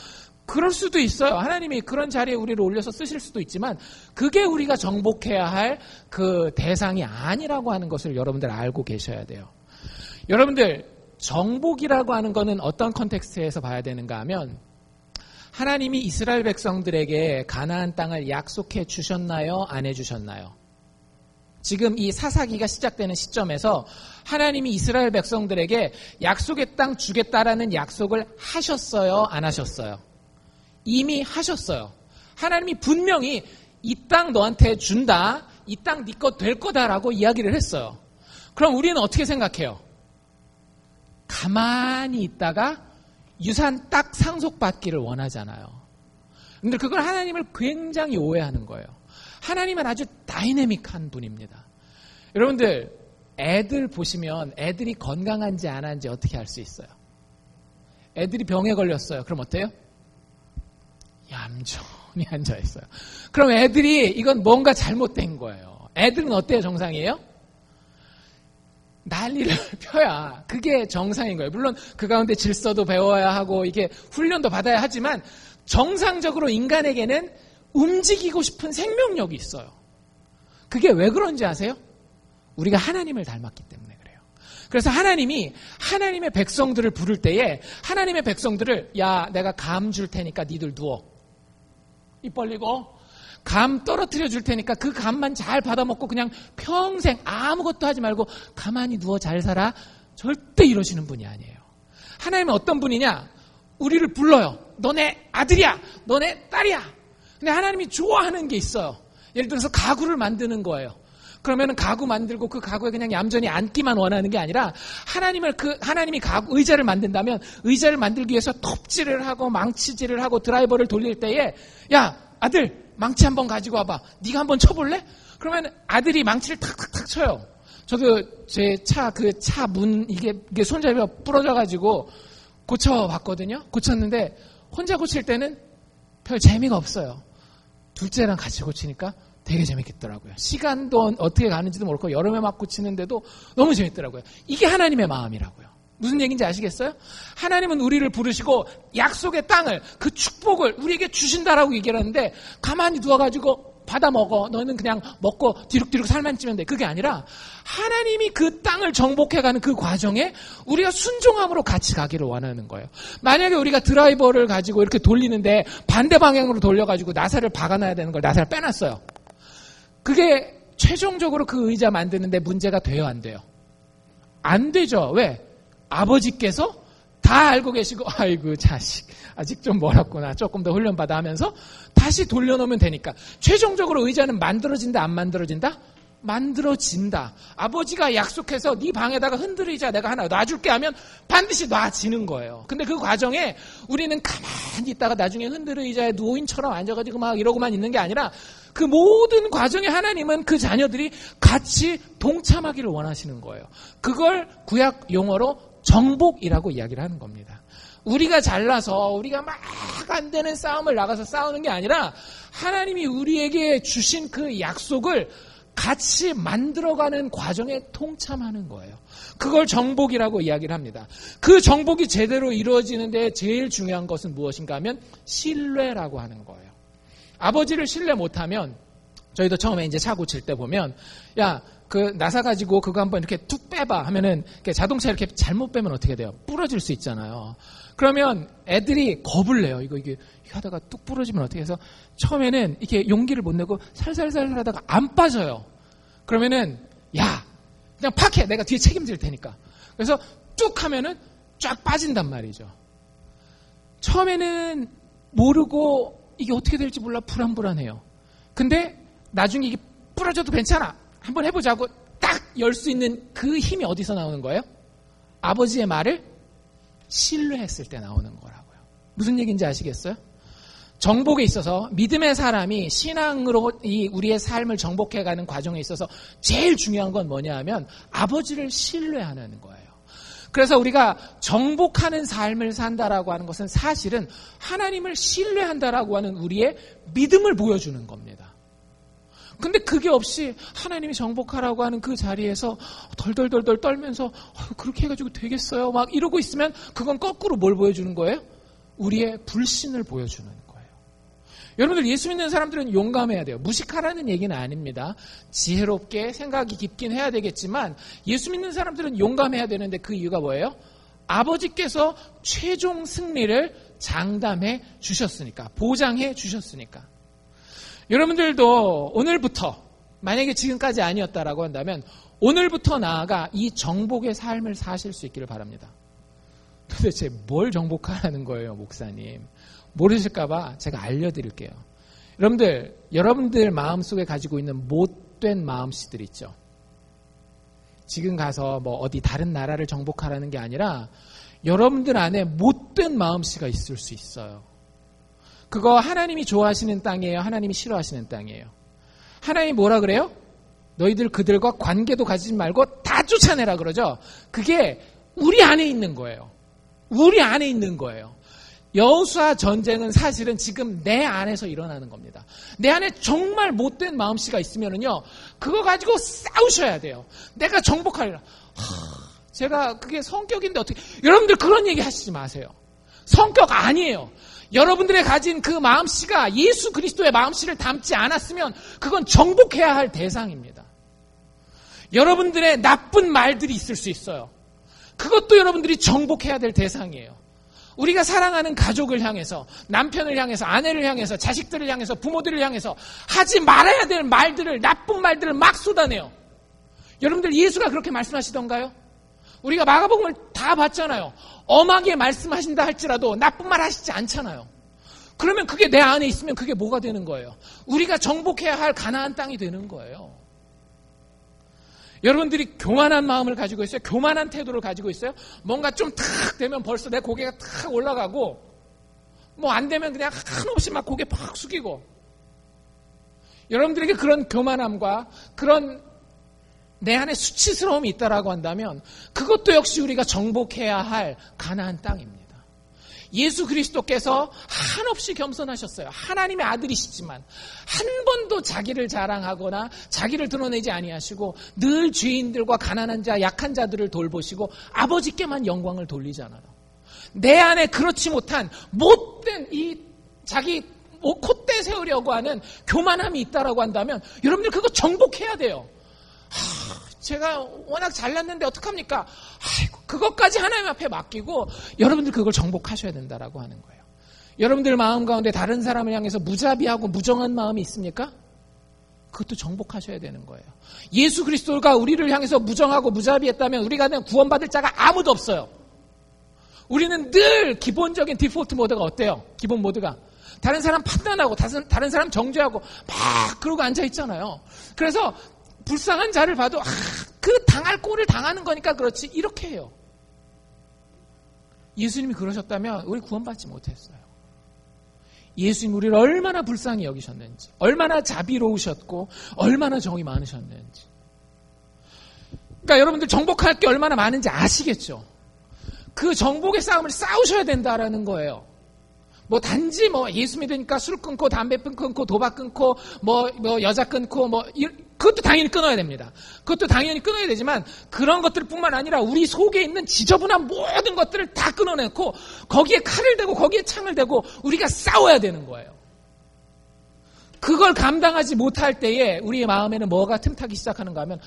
그럴 수도 있어요. 하나님이 그런 자리에 우리를 올려서 쓰실 수도 있지만 그게 우리가 정복해야 할 그 대상이 아니라고 하는 것을 여러분들 알고 계셔야 돼요. 여러분들 정복이라고 하는 거는 어떤 컨텍스트에서 봐야 되는가 하면 하나님이 이스라엘 백성들에게 가나안 땅을 약속해 주셨나요? 안 해주셨나요? 지금 이 사사기가 시작되는 시점에서 하나님이 이스라엘 백성들에게 약속의 땅 주겠다라는 약속을 하셨어요? 안 하셨어요? 이미 하셨어요. 하나님이 분명히 이 땅 너한테 준다. 이 땅 네 것 될 거다라고 이야기를 했어요. 그럼 우리는 어떻게 생각해요? 가만히 있다가 유산 딱 상속받기를 원하잖아요. 근데 그걸 하나님을 굉장히 오해하는 거예요. 하나님은 아주 다이내믹한 분입니다. 여러분들 애들 보시면 애들이 건강한지 안 한지 어떻게 알 수 있어요? 애들이 병에 걸렸어요. 그럼 어때요? 얌전히 앉아있어요. 그럼 애들이 이건 뭔가 잘못된 거예요. 애들은 어때요? 정상이에요? 난리를 펴야 그게 정상인 거예요. 물론 그 가운데 질서도 배워야 하고 이게 훈련도 받아야 하지만 정상적으로 인간에게는 움직이고 싶은 생명력이 있어요. 그게 왜 그런지 아세요? 우리가 하나님을 닮았기 때문에 그래요. 그래서 하나님이 하나님의 백성들을 부를 때에 하나님의 백성들을 야 내가 감 줄 테니까 니들 누워. 입 벌리고 감 떨어뜨려 줄 테니까 그 감만 잘 받아먹고 그냥 평생 아무것도 하지 말고 가만히 누워 잘 살아. 절대 이러시는 분이 아니에요. 하나님은 어떤 분이냐? 우리를 불러요. 너네 아들이야. 너네 딸이야. 근데 하나님이 좋아하는 게 있어요. 예를 들어서 가구를 만드는 거예요. 그러면은 가구 만들고 그 가구에 그냥 얌전히 앉기만 원하는 게 아니라 하나님이 가구 의자를 만든다면 의자를 만들기 위해서 톱질을 하고 망치질을 하고 드라이버를 돌릴 때에 야 아들 망치 한번 가지고 와봐. 네가 한번 쳐볼래? 그러면 아들이 망치를 탁탁탁 쳐요. 저도 제 차 문 이게 손잡이가 부러져가지고 고쳐봤거든요. 고쳤는데 혼자 고칠 때는 별 재미가 없어요. 둘째랑 같이 고치니까 되게 재밌겠더라고요. 시간도 어떻게 가는지도 모르고 여름에 막 고치는데도 너무 재밌더라고요. 이게 하나님의 마음이라고요. 무슨 얘기인지 아시겠어요? 하나님은 우리를 부르시고 약속의 땅을 그 축복을 우리에게 주신다라고 얘기를 하는데 가만히 누워가지고 받아 먹어. 너는 그냥 먹고 뒤룩뒤룩 살만 찌면 돼. 그게 아니라 하나님이 그 땅을 정복해가는 그 과정에 우리가 순종함으로 같이 가기를 원하는 거예요. 만약에 우리가 드라이버를 가지고 이렇게 돌리는데 반대 방향으로 돌려가지고 나사를 박아놔야 되는 걸 나사를 빼놨어요. 그게 최종적으로 그 의자 만드는데 문제가 돼요? 안 돼요? 안 되죠. 왜? 아버지께서 다 알고 계시고 아이고 자식 아직 좀 멀었구나 조금 더 훈련받아 하면서 다시 돌려놓으면 되니까 최종적으로 의자는 만들어진다 안 만들어진다? 만들어진다. 아버지가 약속해서 네 방에다가 흔들의자 내가 하나 놔줄게 하면 반드시 놔지는 거예요. 근데 그 과정에 우리는 가만히 있다가 나중에 흔들의자에 노인처럼 앉아가지고 막 이러고만 있는 게 아니라 그 모든 과정에 하나님은 그 자녀들이 같이 동참하기를 원하시는 거예요. 그걸 구약 용어로 정복이라고 이야기를 하는 겁니다. 우리가 잘나서 우리가 막 안 되는 싸움을 나가서 싸우는 게 아니라 하나님이 우리에게 주신 그 약속을 같이 만들어가는 과정에 통참하는 거예요. 그걸 정복이라고 이야기를 합니다. 그 정복이 제대로 이루어지는데 제일 중요한 것은 무엇인가 하면 신뢰라고 하는 거예요. 아버지를 신뢰 못하면 저희도 처음에 이제 차 고칠 때 보면 야, 그 나사 가지고 그거 한번 이렇게 툭 빼봐 하면은 자동차 이렇게 잘못 빼면 어떻게 돼요? 부러질 수 있잖아요. 그러면 애들이 겁을 내요. 이게 하다가 뚝 부러지면 어떻게 해서 처음에는 이렇게 용기를 못 내고 살살살 하다가 안 빠져요. 그러면은 야 그냥 팍해 내가 뒤에 책임질 테니까. 그래서 뚝 하면은 쫙 빠진단 말이죠. 처음에는 모르고 이게 어떻게 될지 몰라 불안해요. 근데 나중에 이게 부러져도 괜찮아. 한번 해보자고 딱 열 수 있는 그 힘이 어디서 나오는 거예요? 아버지의 말을 신뢰했을 때 나오는 거라고요. 무슨 얘기인지 아시겠어요? 정복에 있어서 믿음의 사람이 신앙으로 우리의 삶을 정복해가는 과정에 있어서 제일 중요한 건 뭐냐 하면 아버지를 신뢰하는 거예요. 그래서 우리가 정복하는 삶을 산다라고 하는 것은 사실은 하나님을 신뢰한다라고 하는 우리의 믿음을 보여주는 겁니다. 근데 그게 없이 하나님이 정복하라고 하는 그 자리에서 덜덜덜 떨면서 그렇게 해가지고 되겠어요? 막 이러고 있으면 그건 거꾸로 뭘 보여주는 거예요? 우리의 불신을 보여주는 거예요. 여러분들 예수 믿는 사람들은 용감해야 돼요. 무식하라는 얘기는 아닙니다. 지혜롭게 생각이 깊긴 해야 되겠지만 예수 믿는 사람들은 용감해야 되는데 그 이유가 뭐예요? 아버지께서 최종 승리를 장담해 주셨으니까, 보장해 주셨으니까. 여러분들도 오늘부터 만약에 지금까지 아니었다라고 한다면 오늘부터 나아가 이 정복의 삶을 사실 수 있기를 바랍니다. 도대체 뭘 정복하라는 거예요, 목사님? 모르실까봐 제가 알려드릴게요. 여러분들 마음속에 가지고 있는 못된 마음씨들 있죠. 지금 가서 뭐 어디 다른 나라를 정복하라는 게 아니라 여러분들 안에 못된 마음씨가 있을 수 있어요. 그거 하나님이 좋아하시는 땅이에요? 하나님이 싫어하시는 땅이에요? 하나님이 뭐라 그래요? 너희들 그들과 관계도 가지지 말고 다 쫓아내라 그러죠? 그게 우리 안에 있는 거예요. 우리 안에 있는 거예요. 여호수아 전쟁은 사실은 지금 내 안에서 일어나는 겁니다. 내 안에 정말 못된 마음씨가 있으면은요, 그거 가지고 싸우셔야 돼요. 내가 정복하리라. 제가 그게 성격인데 어떻게, 여러분들 그런 얘기 하시지 마세요. 성격 아니에요. 여러분들의 가진 그 마음씨가 예수 그리스도의 마음씨를 담지 않았으면 그건 정복해야 할 대상입니다. 여러분들의 나쁜 말들이 있을 수 있어요. 그것도 여러분들이 정복해야 될 대상이에요. 우리가 사랑하는 가족을 향해서, 남편을 향해서, 아내를 향해서, 자식들을 향해서, 부모들을 향해서 하지 말아야 될 말들을, 나쁜 말들을 막 쏟아내요. 여러분들 예수가 그렇게 말씀하시던가요? 우리가 마가복음을 다 봤잖아요. 엄하게 말씀하신다 할지라도 나쁜 말 하시지 않잖아요. 그러면 그게 내 안에 있으면 그게 뭐가 되는 거예요? 우리가 정복해야 할 가나안 땅이 되는 거예요. 여러분들이 교만한 마음을 가지고 있어요? 교만한 태도를 가지고 있어요? 뭔가 좀 탁 되면 벌써 내 고개가 탁 올라가고, 뭐 안 되면 그냥 한없이 막 고개 팍 숙이고. 여러분들에게 그런 교만함과 그런 내 안에 수치스러움이 있다라고 한다면 그것도 역시 우리가 정복해야 할 가나안 땅입니다. 예수 그리스도께서 한없이 겸손하셨어요. 하나님의 아들이시지만 한 번도 자기를 자랑하거나 자기를 드러내지 아니하시고 늘 죄인들과 가난한 자, 약한 자들을 돌보시고 아버지께만 영광을 돌리잖아요. 내 안에 그렇지 못한 못된 이 자기 콧대 세우려고 하는 교만함이 있다라고 한다면 여러분들 그거 정복해야 돼요. 제가 워낙 잘났는데 어떡합니까? 아이고, 그것까지 하나님 앞에 맡기고 여러분들 그걸 정복하셔야 된다라고 하는 거예요. 여러분들 마음 가운데 다른 사람을 향해서 무자비하고 무정한 마음이 있습니까? 그것도 정복하셔야 되는 거예요. 예수 그리스도가 우리를 향해서 무정하고 무자비했다면 우리가 구원받을 자가 아무도 없어요. 우리는 늘 기본적인 디폴트 모드가 어때요? 기본 모드가 다른 사람 판단하고 다른 사람 정죄하고 막 그러고 앉아 있잖아요. 그래서 불쌍한 자를 봐도 그 당할 꼴을 당하는 거니까 그렇지 이렇게 해요. 예수님이 그러셨다면 우리 구원받지 못했어요. 예수님 우리를 얼마나 불쌍히 여기셨는지, 얼마나 자비로우셨고 얼마나 정이 많으셨는지. 그러니까 여러분들 정복할 게 얼마나 많은지 아시겠죠? 그 정복의 싸움을 싸우셔야 된다라는 거예요. 뭐 단지 예수 믿으니까 술 끊고 담배 끊고 도박 끊고 여자 끊고 그것도 당연히 끊어야 됩니다. 그것도 당연히 끊어야 되지만 그런 것들뿐만 아니라 우리 속에 있는 지저분한 모든 것들을 다 끊어내고 거기에 칼을 대고 거기에 창을 대고 우리가 싸워야 되는 거예요. 그걸 감당하지 못할 때에 우리의 마음에는 뭐가 틈타기 시작하는가 하면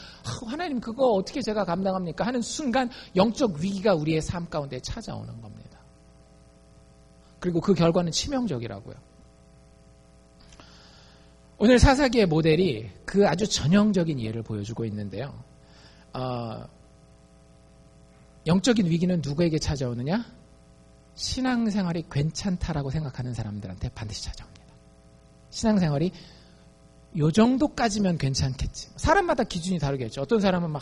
하나님 그거 어떻게 제가 감당합니까? 하는 순간 영적 위기가 우리의 삶 가운데 찾아오는 겁니다. 그리고 그 결과는 치명적이라고요. 오늘 사사기의 모델이 그 아주 전형적인 예를 보여주고 있는데요. 영적인 위기는 누구에게 찾아오느냐? 신앙생활이 괜찮다라고 생각하는 사람들한테 반드시 찾아옵니다. 신앙생활이 요 정도까지면 괜찮겠지. 사람마다 기준이 다르겠죠. 어떤 사람은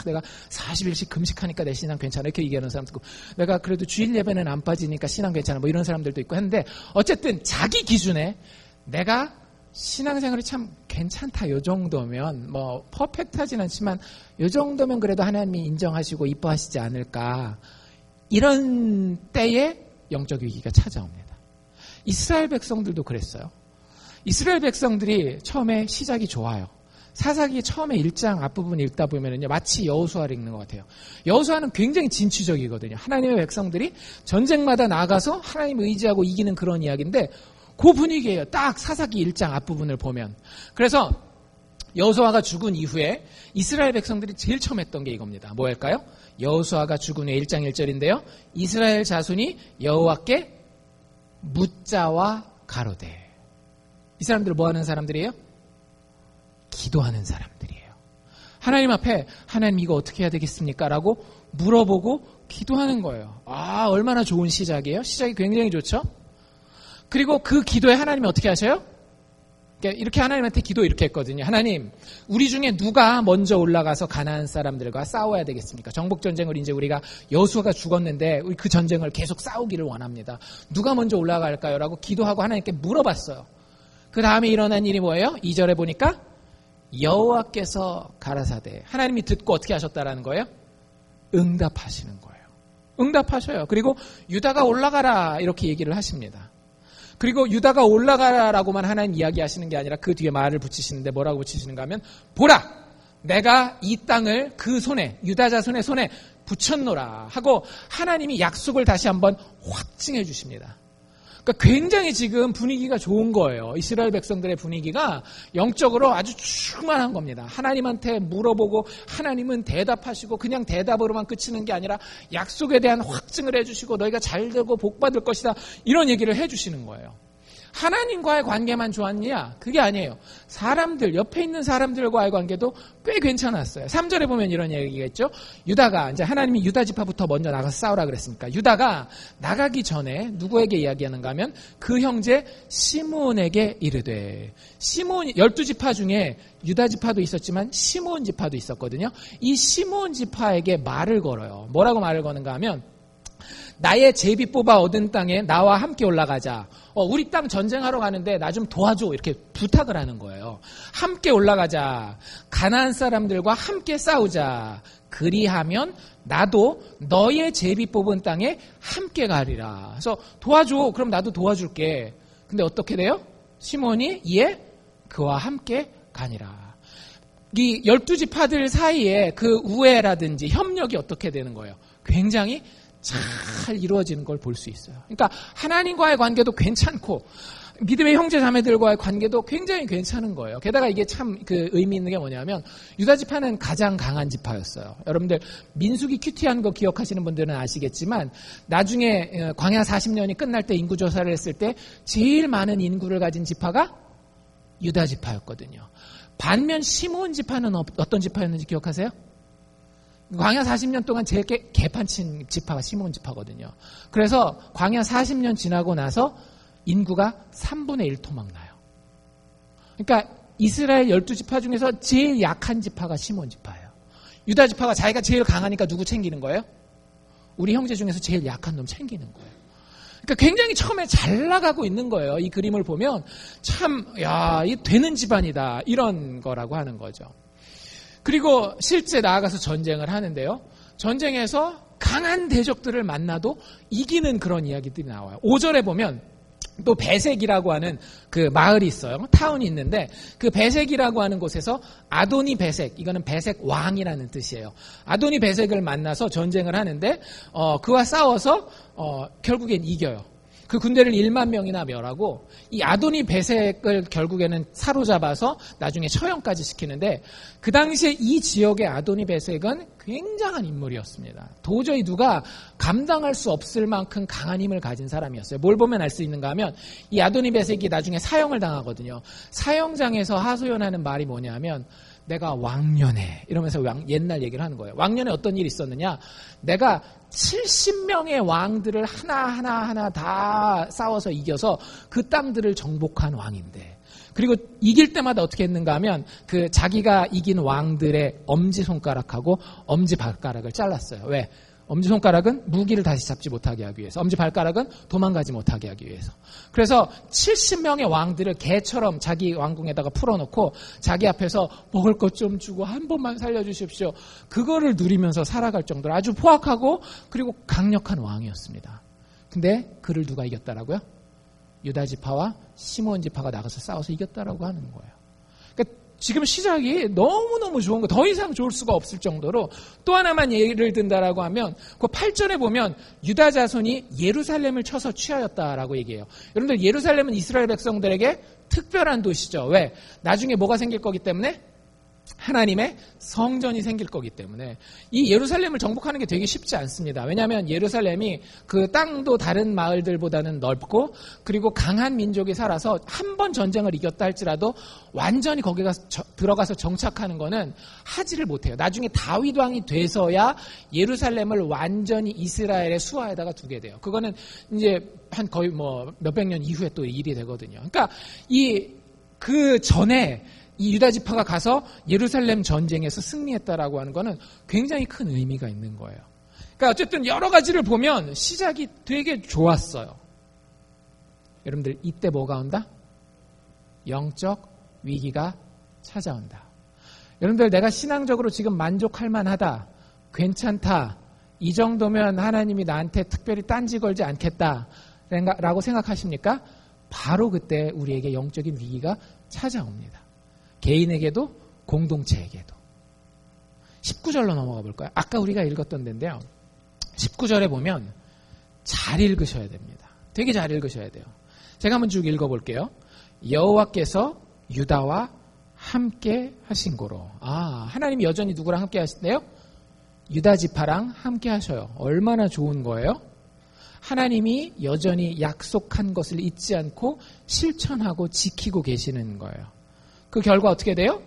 내가 40일씩 금식하니까 내 신앙 괜찮아 이렇게 얘기하는 사람도 있고, 내가 그래도 주일 예배는 안 빠지니까 신앙 괜찮아 이런 사람들도 있고 했는데, 어쨌든 자기 기준에 내가 신앙생활이 참 괜찮다 요 정도면 퍼펙트하진 않지만 요 정도면 그래도 하나님이 인정하시고 이뻐하시지 않을까, 이런 때에 영적 위기가 찾아옵니다. 이스라엘 백성들도 그랬어요. 이스라엘 백성들이 처음에 시작이 좋아요. 사사기 처음에 1장 앞부분 읽다 보면은요, 마치 여호수아를 읽는 것 같아요. 여호수아는 굉장히 진취적이거든요. 하나님의 백성들이 전쟁마다 나가서 하나님을 의지하고 이기는 그런 이야기인데 그 분위기예요. 딱 사사기 1장 앞부분을 보면. 그래서 여호수아가 죽은 이후에 이스라엘 백성들이 제일 처음 했던 게 이겁니다. 뭐일까요? 여호수아가 죽은 후에 1장 1절인데요. 이스라엘 자손이 여호와께 묻자와 가로되. 이 사람들 뭐 하는 사람들이에요? 기도하는 사람들이에요. 하나님 앞에 하나님 이거 어떻게 해야 되겠습니까? 라고 물어보고 기도하는 거예요. 얼마나 좋은 시작이에요? 시작이 굉장히 좋죠? 그리고 그 기도에 하나님이 어떻게 하셔요? 이렇게 하나님한테 기도 이렇게 했거든요. 하나님, 우리 중에 누가 먼저 올라가서 가나안 사람들과 싸워야 되겠습니까? 정복전쟁을 이제 우리가 여호수아가 죽었는데 우리 그 전쟁을 계속 싸우기를 원합니다. 누가 먼저 올라갈까요? 라고 기도하고 하나님께 물어봤어요. 그 다음에 일어난 일이 뭐예요? 2절에 보니까 여호와께서 가라사대. 하나님이 듣고 어떻게 하셨다라는 거예요? 응답하시는 거예요. 응답하셔요. 그리고 유다가 올라가라 이렇게 얘기를 하십니다. 그리고 유다가 올라가라라고만 하나님 이야기하시는 게 아니라 그 뒤에 말을 붙이시는데 뭐라고 붙이시는가 하면, 보라! 내가 이 땅을 그 손에, 유다 자손의 손에 붙였노라 하고 하나님이 약속을 다시 한번 확증해 주십니다. 그러니까 굉장히 지금 분위기가 좋은 거예요. 이스라엘 백성들의 분위기가 영적으로 아주 충만한 겁니다. 하나님한테 물어보고 하나님은 대답하시고 그냥 대답으로만 그치는 게 아니라 약속에 대한 확증을 해주시고 너희가 잘되고 복받을 것이다 이런 얘기를 해주시는 거예요. 하나님과의 관계만 좋았냐? 그게 아니에요. 사람들, 옆에 있는 사람들과의 관계도 꽤 괜찮았어요. 3절에 보면 이런 얘기가 있죠. 유다가, 이제 하나님이 유다 지파부터 먼저 나가서 싸우라 그랬으니까 유다가 나가기 전에 누구에게 이야기하는가 하면 그 형제 시므온에게 이르되. 시므온, 12지파 중에 유다 지파도 있었지만 시므온 지파도 있었거든요. 이 시므온 지파에게 말을 걸어요. 뭐라고 말을 거는가 하면, 나의 제비 뽑아 얻은 땅에 나와 함께 올라가자. 우리 땅 전쟁하러 가는데 나 좀 도와줘. 이렇게 부탁을 하는 거예요. 함께 올라가자. 가나안 사람들과 함께 싸우자. 그리하면 나도 너의 제비 뽑은 땅에 함께 가리라. 그래서 도와줘. 그럼 나도 도와줄게. 근데 어떻게 돼요? 시몬이 이에 그와 함께 가니라. 이 12지파들 사이에 그 우애라든지 협력이 어떻게 되는 거예요? 굉장히 잘 이루어지는 걸 볼 수 있어요. 그러니까 하나님과의 관계도 괜찮고 믿음의 형제 자매들과의 관계도 굉장히 괜찮은 거예요. 게다가 이게 참 그 의미 있는 게 뭐냐면 유다 지파는 가장 강한 지파였어요. 여러분들 민수기 큐티한 거 기억하시는 분들은 아시겠지만 나중에 광야 40년이 끝날 때 인구 조사를 했을 때 제일 많은 인구를 가진 지파가 유다 지파였거든요. 반면 시므온 지파는 어떤 지파였는지 기억하세요? 광야 40년 동안 제일 개판친 지파가 시므온 지파거든요. 그래서 광야 40년 지나고 나서 인구가 3분의 1 토막 나요. 그러니까 이스라엘 12지파 중에서 제일 약한 지파가 시몬 지파예요. 유다 지파가 자기가 제일 강하니까 누구 챙기는 거예요? 우리 형제 중에서 제일 약한 놈 챙기는 거예요. 그러니까 굉장히 처음에 잘 나가고 있는 거예요. 이 그림을 보면 참, 야, 이 되는 집안이다. 이런 거라고 하는 거죠. 그리고 실제 나아가서 전쟁을 하는데요. 전쟁에서 강한 대적들을 만나도 이기는 그런 이야기들이 나와요. 5절에 보면 또 베색이라고 하는 그 마을이 있어요. 타운이 있는데 그 베색이라고 하는 곳에서 아도니 베색, 이거는 베색 왕이라는 뜻이에요. 아도니 베색을 만나서 전쟁을 하는데 그와 싸워서 결국엔 이겨요. 그 군대를 1만 명이나 멸하고 이 아도니 베색을 결국에는 사로잡아서 나중에 처형까지 시키는데 그 당시에 이 지역의 아도니 베색은 굉장한 인물이었습니다. 도저히 누가 감당할 수 없을 만큼 강한 힘을 가진 사람이었어요. 뭘 보면 알 수 있는가 하면 이 아도니 베색이 나중에 사형을 당하거든요. 사형장에서 하소연하는 말이 뭐냐면 내가 왕년에 이러면서 옛날 얘기를 하는 거예요. 왕년에 어떤 일이 있었느냐, 내가 70명의 왕들을 하나하나 다 싸워서 이겨서 그 땅들을 정복한 왕인데, 그리고 이길 때마다 어떻게 했는가 하면 그 자기가 이긴 왕들의 엄지손가락하고 엄지발가락을 잘랐어요. 왜? 엄지손가락은 무기를 다시 잡지 못하게 하기 위해서, 엄지발가락은 도망가지 못하게 하기 위해서. 그래서 70명의 왕들을 개처럼 자기 왕궁에다가 풀어놓고 자기 앞에서 먹을 것 좀 주고 한 번만 살려주십시오. 그거를 누리면서 살아갈 정도로 아주 포악하고 그리고 강력한 왕이었습니다. 근데 그를 누가 이겼다라고요? 유다지파와 시몬지파가 나가서 싸워서 이겼다라고 하는 거예요. 그러니까 지금 시작이 너무너무 좋은 거, 더 이상 좋을 수가 없을 정도로. 또 하나만 예를 든다라고 하면 그 8절에 보면 유다 자손이 예루살렘을 쳐서 취하였다라고 얘기해요. 여러분들, 예루살렘은 이스라엘 백성들에게 특별한 도시죠. 왜? 나중에 뭐가 생길 거기 때문에? 하나님의 성전이 생길 거기 때문에. 이 예루살렘을 정복하는 게 되게 쉽지 않습니다. 왜냐하면 예루살렘이 그 땅도 다른 마을들보다는 넓고 그리고 강한 민족이 살아서 한 번 전쟁을 이겼다 할지라도 완전히 거기 들어가서 정착하는 거는 하지를 못해요. 나중에 다윗 왕이 돼서야 예루살렘을 완전히 이스라엘의 수하에다가 두게 돼요. 그거는 이제 한 거의 뭐 몇백 년 이후에 또 일이 되거든요. 그러니까 그 전에 이 유다 지파가 가서 예루살렘 전쟁에서 승리했다라고 하는 거는 굉장히 큰 의미가 있는 거예요. 그러니까 어쨌든 여러 가지를 보면 시작이 되게 좋았어요. 여러분들, 이때 뭐가 온다? 영적 위기가 찾아온다. 여러분들, 내가 신앙적으로 지금 만족할 만하다, 괜찮다, 이 정도면 하나님이 나한테 특별히 딴지 걸지 않겠다 라고 생각하십니까? 바로 그때 우리에게 영적인 위기가 찾아옵니다. 개인에게도 공동체에게도. 19절로 넘어가 볼까요? 아까 우리가 읽었던 데인데요. 19절에 보면 잘 읽으셔야 됩니다. 되게 잘 읽으셔야 돼요. 제가 한번 쭉 읽어볼게요. 여호와께서 유다와 함께 하신 거로. 하나님이 여전히 누구랑 함께 하신대요? 유다 지파랑 함께 하셔요. 얼마나 좋은 거예요? 하나님이 여전히 약속한 것을 잊지 않고 실천하고 지키고 계시는 거예요. 그 결과 어떻게 돼요?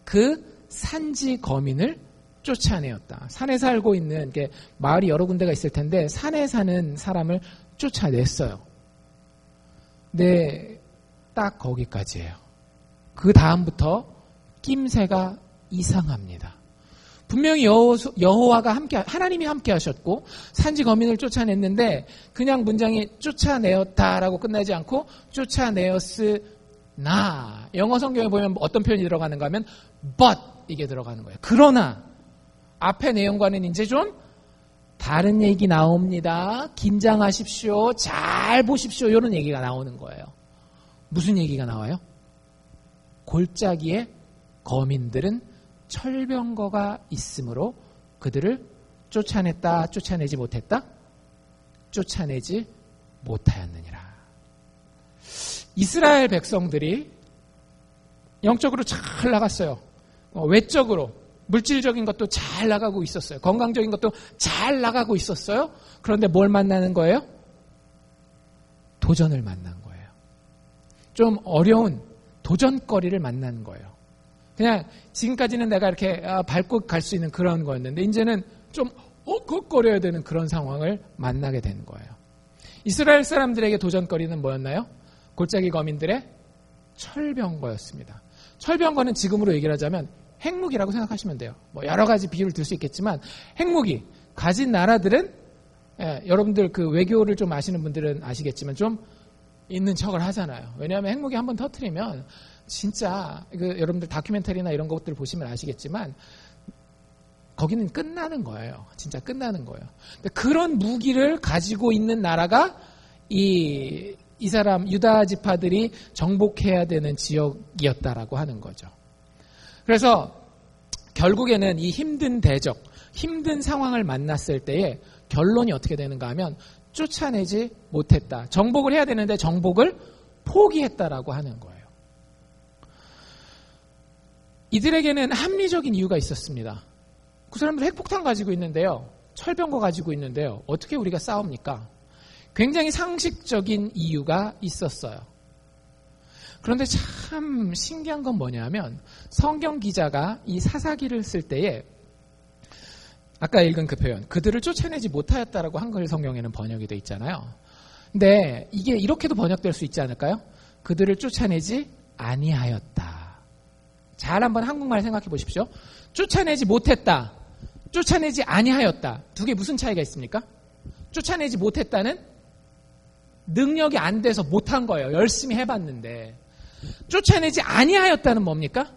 그 산지 거민을 쫓아내었다. 산에 살고 있는, 마을이 여러 군데가 있을 텐데 산에 사는 사람을 쫓아냈어요. 네, 딱 거기까지예요. 그 다음부터 낌새가 이상합니다. 분명히 여호와가 하나님이 함께 하셨고 산지 거민을 쫓아냈는데 그냥 문장이 쫓아내었다라고 끝나지 않고 쫓아내었으나, 영어 성경에 보면 어떤 표현이 들어가는가 하면 but 이게 들어가는 거예요. 그러나 앞에 내용과는 이제 좀 다른 얘기 나옵니다. 긴장하십시오. 잘 보십시오. 이런 얘기가 나오는 거예요. 무슨 얘기가 나와요? 골짜기에 거민들은 철병거가 있으므로 그들을 쫓아냈다, 쫓아내지 못했다? 쫓아내지 못하였느니라. 이스라엘 백성들이 영적으로 잘 나갔어요. 외적으로, 물질적인 것도 잘 나가고 있었어요. 건강적인 것도 잘 나가고 있었어요. 그런데 뭘 만나는 거예요? 도전을 만난 거예요. 좀 어려운 도전거리를 만난 거예요. 그냥 지금까지는 내가 이렇게 밟고 갈 수 있는 그런 거였는데 이제는 좀 헉헉거려야 되는 그런 상황을 만나게 된 거예요. 이스라엘 사람들에게 도전거리는 뭐였나요? 골짜기 거민들의 철병거였습니다. 철병거는 지금으로 얘기를 하자면 핵무기라고 생각하시면 돼요. 뭐 여러 가지 비유를 들 수 있겠지만 핵무기 가진 나라들은 여러분들 그 외교를 좀 아시는 분들은 아시겠지만 좀 있는 척을 하잖아요. 왜냐하면 핵무기 한번 터뜨리면 진짜 여러분들 다큐멘터리나 이런 것들 보시면 아시겠지만 거기는 끝나는 거예요. 진짜 끝나는 거예요. 그런 무기를 가지고 있는 나라가 이 사람 유다 지파들이 정복해야 되는 지역이었다라고 하는 거죠. 그래서 결국에는 이 힘든 대적, 힘든 상황을 만났을 때에 결론이 어떻게 되는가 하면 쫓아내지 못했다. 정복을 해야 되는데 정복을 포기했다라고 하는 거예요. 이들에게는 합리적인 이유가 있었습니다. 그 사람들 핵폭탄 가지고 있는데요. 철병거 가지고 있는데요. 어떻게 우리가 싸웁니까? 굉장히 상식적인 이유가 있었어요. 그런데 참 신기한 건 뭐냐면 성경 기자가 이 사사기를 쓸 때에 아까 읽은 그 표현, 그들을 쫓아내지 못하였다라고 한글 성경에는 번역이 돼 있잖아요. 근데 이게 이렇게도 번역될 수 있지 않을까요? 그들을 쫓아내지 아니하였다. 잘 한번 한국말 생각해 보십시오. 쫓아내지 못했다. 쫓아내지 아니하였다. 두 개 무슨 차이가 있습니까? 쫓아내지 못했다는 능력이 안 돼서 못한 거예요. 열심히 해봤는데. 쫓아내지 아니하였다는 뭡니까?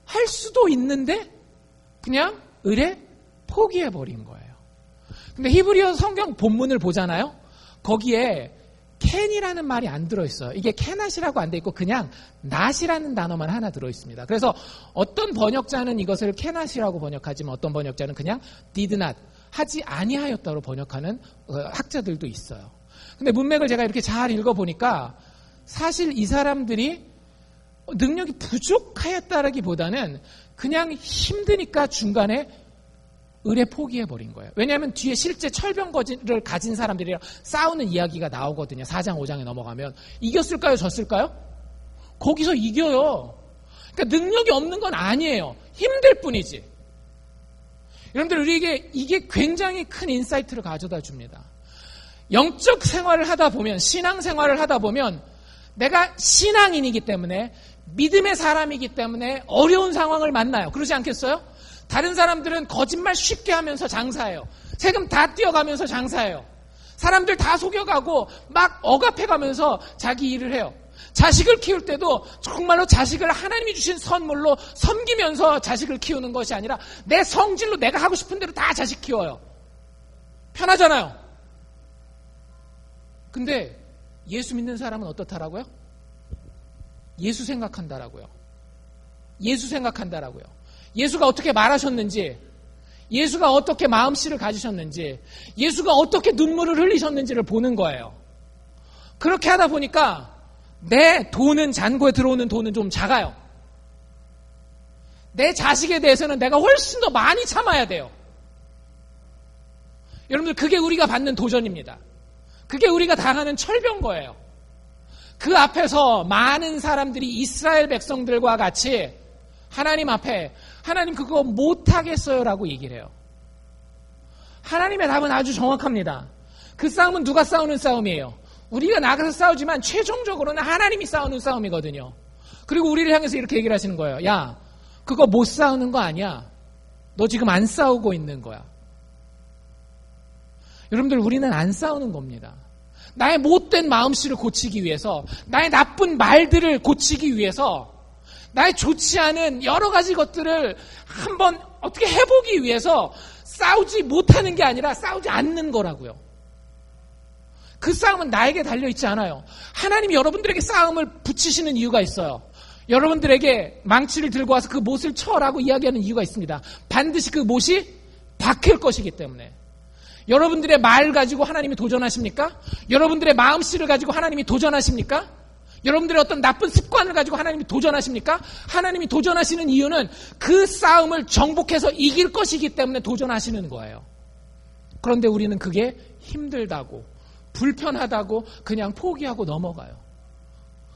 할 수도 있는데 그냥 의뢰 포기해버린 거예요. 근데 히브리어 성경 본문을 보잖아요. 거기에 캔이라는 말이 안 들어있어요. 이게 캐낫이라고 안 돼 있고 그냥 낫이라는 단어만 하나 들어있습니다. 그래서 어떤 번역자는 이것을 캐낫이라고 번역하지만 어떤 번역자는 그냥 did not, 하지 아니하였다로 번역하는 학자들도 있어요. 근데 문맥을 제가 이렇게 잘 읽어보니까 사실 이 사람들이 능력이 부족하였다라기보다는 그냥 힘드니까 중간에 의뢰 포기해버린 거예요. 왜냐하면 뒤에 실제 철병거를 가진 사람들이랑 싸우는 이야기가 나오거든요. 4장, 5장에 넘어가면. 이겼을까요? 졌을까요? 거기서 이겨요. 그러니까 능력이 없는 건 아니에요. 힘들 뿐이지. 여러분들 우리에게 이게 굉장히 큰 인사이트를 가져다 줍니다. 영적 생활을 하다 보면, 신앙 생활을 하다 보면 내가 신앙인이기 때문에 믿음의 사람이기 때문에 어려운 상황을 만나요. 그러지 않겠어요? 다른 사람들은 거짓말 쉽게 하면서 장사해요. 세금 다 띄어가면서 장사해요. 사람들 다 속여가고 막 억압해가면서 자기 일을 해요. 자식을 키울 때도 정말로 자식을 하나님이 주신 선물로 섬기면서 자식을 키우는 것이 아니라 내 성질로 내가 하고 싶은 대로 다 자식 키워요. 편하잖아요. 근데 예수 믿는 사람은 어떻다라고요? 예수 생각한다라고요. 예수 생각한다라고요. 예수가 어떻게 말하셨는지, 예수가 어떻게 마음씨를 가지셨는지, 예수가 어떻게 눈물을 흘리셨는지를 보는 거예요. 그렇게 하다 보니까 내 돈은, 잔고에 들어오는 돈은 좀 작아요. 내 자식에 대해서는 내가 훨씬 더 많이 참아야 돼요. 여러분들 그게 우리가 받는 도전입니다. 그게 우리가 당하는 철병거예요. 그 앞에서 많은 사람들이 이스라엘 백성들과 같이 하나님 앞에 하나님 그거 못하겠어요 라고 얘기를 해요. 하나님의 답은 아주 정확합니다. 그 싸움은 누가 싸우는 싸움이에요? 우리가 나가서 싸우지만 최종적으로는 하나님이 싸우는 싸움이거든요. 그리고 우리를 향해서 이렇게 얘기를 하시는 거예요. 야, 그거 못 싸우는 거 아니야. 너 지금 안 싸우고 있는 거야. 여러분들 우리는 안 싸우는 겁니다. 나의 못된 마음씨를 고치기 위해서, 나의 나쁜 말들을 고치기 위해서, 나의 좋지 않은 여러 가지 것들을 한번 어떻게 해보기 위해서 싸우지 못하는 게 아니라 싸우지 않는 거라고요. 그 싸움은 나에게 달려있지 않아요. 하나님이 여러분들에게 싸움을 붙이시는 이유가 있어요. 여러분들에게 망치를 들고 와서 그 못을 쳐라고 이야기하는 이유가 있습니다. 반드시 그 못이 박힐 것이기 때문에. 여러분들의 말 가지고 하나님이 도전하십니까? 여러분들의 마음씨를 가지고 하나님이 도전하십니까? 여러분들의 어떤 나쁜 습관을 가지고 하나님이 도전하십니까? 하나님이 도전하시는 이유는 그 싸움을 정복해서 이길 것이기 때문에 도전하시는 거예요. 그런데 우리는 그게 힘들다고, 불편하다고 그냥 포기하고 넘어가요.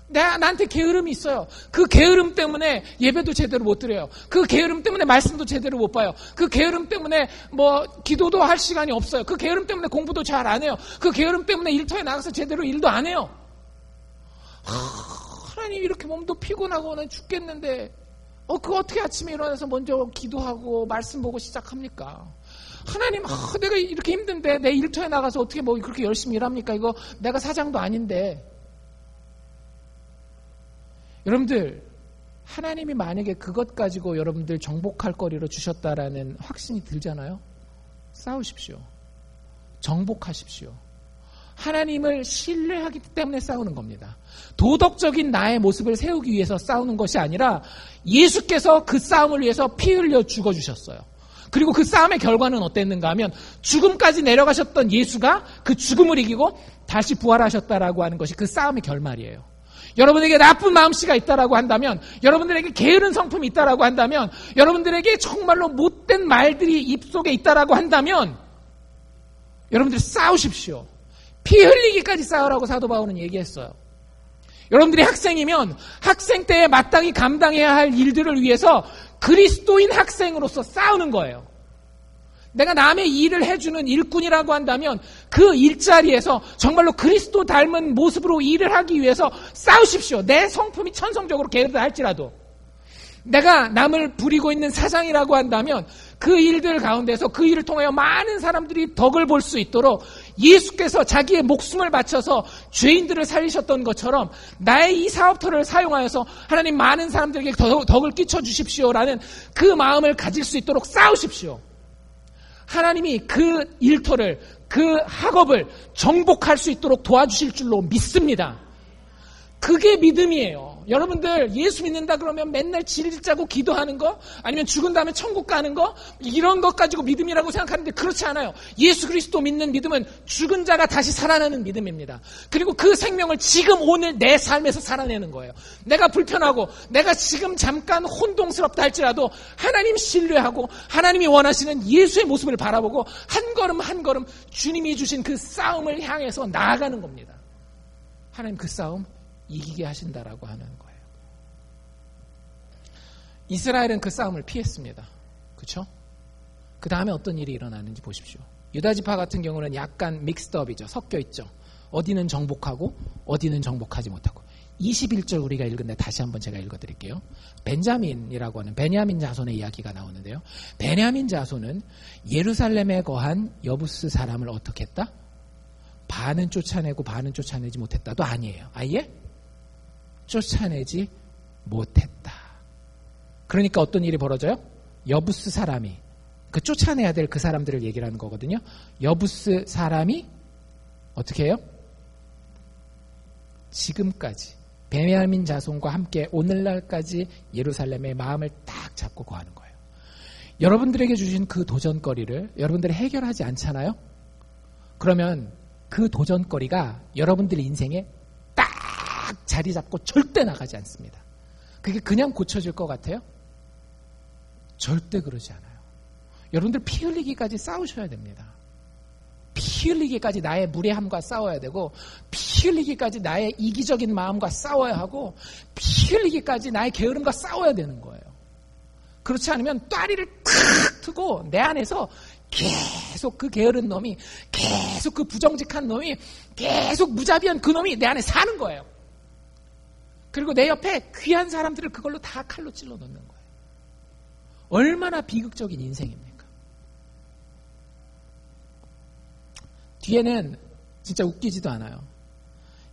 나한테 게으름이 있어요. 그 게으름 때문에 예배도 제대로 못 드려요. 그 게으름 때문에 말씀도 제대로 못 봐요. 그 게으름 때문에 기도도 할 시간이 없어요. 그 게으름 때문에 공부도 잘 안 해요. 그 게으름 때문에 일터에 나가서 제대로 일도 안 해요. 하나님 이렇게 몸도 피곤하고 난 죽겠는데 그거 어떻게 아침에 일어나서 먼저 기도하고 말씀 보고 시작합니까? 하나님, 내가 이렇게 힘든데 내 일터에 나가서 어떻게 뭐 그렇게 열심히 일합니까? 이거 내가 사장도 아닌데. 여러분들, 하나님이 만약에 그것 가지고 여러분들 정복할 거리로 주셨다라는 확신이 들잖아요? 싸우십시오. 정복하십시오. 하나님을 신뢰하기 때문에 싸우는 겁니다. 도덕적인 나의 모습을 세우기 위해서 싸우는 것이 아니라 예수께서 그 싸움을 위해서 피 흘려 죽어주셨어요. 그리고 그 싸움의 결과는 어땠는가 하면 죽음까지 내려가셨던 예수가 그 죽음을 이기고 다시 부활하셨다라고 하는 것이 그 싸움의 결말이에요. 여러분에게 나쁜 마음씨가 있다라고 한다면, 여러분들에게 게으른 성품이 있다라고 한다면, 여러분들에게 정말로 못된 말들이 입속에 있다라고 한다면 여러분들 싸우십시오. 피 흘리기까지 싸우라고 사도 바울은 얘기했어요. 여러분들이 학생이면 학생 때에 마땅히 감당해야 할 일들을 위해서 그리스도인 학생으로서 싸우는 거예요. 내가 남의 일을 해주는 일꾼이라고 한다면 그 일자리에서 정말로 그리스도 닮은 모습으로 일을 하기 위해서 싸우십시오. 내 성품이 천성적으로 게으르다 할지라도. 내가 남을 부리고 있는 사장이라고 한다면 그 일들 가운데서 그 일을 통하여 많은 사람들이 덕을 볼 수 있도록 예수께서 자기의 목숨을 바쳐서 죄인들을 살리셨던 것처럼 나의 이 사업터를 사용하여서 하나님 많은 사람들에게 덕을 끼쳐 주십시오라는 그 마음을 가질 수 있도록 싸우십시오. 하나님이 그 일터를, 그 학업을 정복할 수 있도록 도와주실 줄로 믿습니다. 그게 믿음이에요. 여러분들 예수 믿는다 그러면 맨날 질 짜고 기도하는 거, 아니면 죽은 다음에 천국 가는 거, 이런 것 가지고 믿음이라고 생각하는데 그렇지 않아요. 예수 그리스도 믿는 믿음은 죽은 자가 다시 살아나는 믿음입니다. 그리고 그 생명을 지금 오늘 내 삶에서 살아내는 거예요. 내가 불편하고 내가 지금 잠깐 혼동스럽다 할지라도 하나님 신뢰하고 하나님이 원하시는 예수의 모습을 바라보고 한 걸음 한 걸음 주님이 주신 그 싸움을 향해서 나아가는 겁니다. 하나님 그 싸움 이기게 하신다라고 하는 거예요. 이스라엘은 그 싸움을 피했습니다. 그렇죠? 그 다음에 어떤 일이 일어나는지 보십시오. 유다지파 같은 경우는 약간 믹스드업이죠. 섞여 있죠. 어디는 정복하고 어디는 정복하지 못하고. 21절 우리가 읽은데 다시 한번 제가 읽어드릴게요. 벤자민이라고 하는 베냐민 자손의 이야기가 나오는데요. 베냐민 자손은 예루살렘에 거한 여부스 사람을 어떻게 했다? 반은 쫓아내고 반은 쫓아내지 못했다도 아니에요. 아예 쫓아내지 못했다. 그러니까 어떤 일이 벌어져요? 여부스 사람이, 그 쫓아내야 될 그 사람들을 얘기를 하는 거거든요. 여부스 사람이 어떻게 해요? 지금까지 베냐민 자손과 함께 오늘날까지 예루살렘의 마음을 딱 잡고 거하는 거예요. 여러분들에게 주신 그 도전거리를 여러분들이 해결하지 않잖아요? 그러면 그 도전거리가 여러분들의 인생에 딱 자리 잡고 절대 나가지 않습니다. 그게 그냥 고쳐질 것 같아요? 절대 그러지 않아요. 여러분들 피 흘리기까지 싸우셔야 됩니다. 피 흘리기까지 나의 무례함과 싸워야 되고, 피 흘리기까지 나의 이기적인 마음과 싸워야 하고, 피 흘리기까지 나의 게으름과 싸워야 되는 거예요. 그렇지 않으면 따리를 탁 트고 내 안에서 계속 그 게으른 놈이, 계속 그 부정직한 놈이, 계속 무자비한 그 놈이 내 안에 사는 거예요. 그리고 내 옆에 귀한 사람들을 그걸로 다 칼로 찔러 넣는 거예요. 얼마나 비극적인 인생입니까? 뒤에는 진짜 웃기지도 않아요.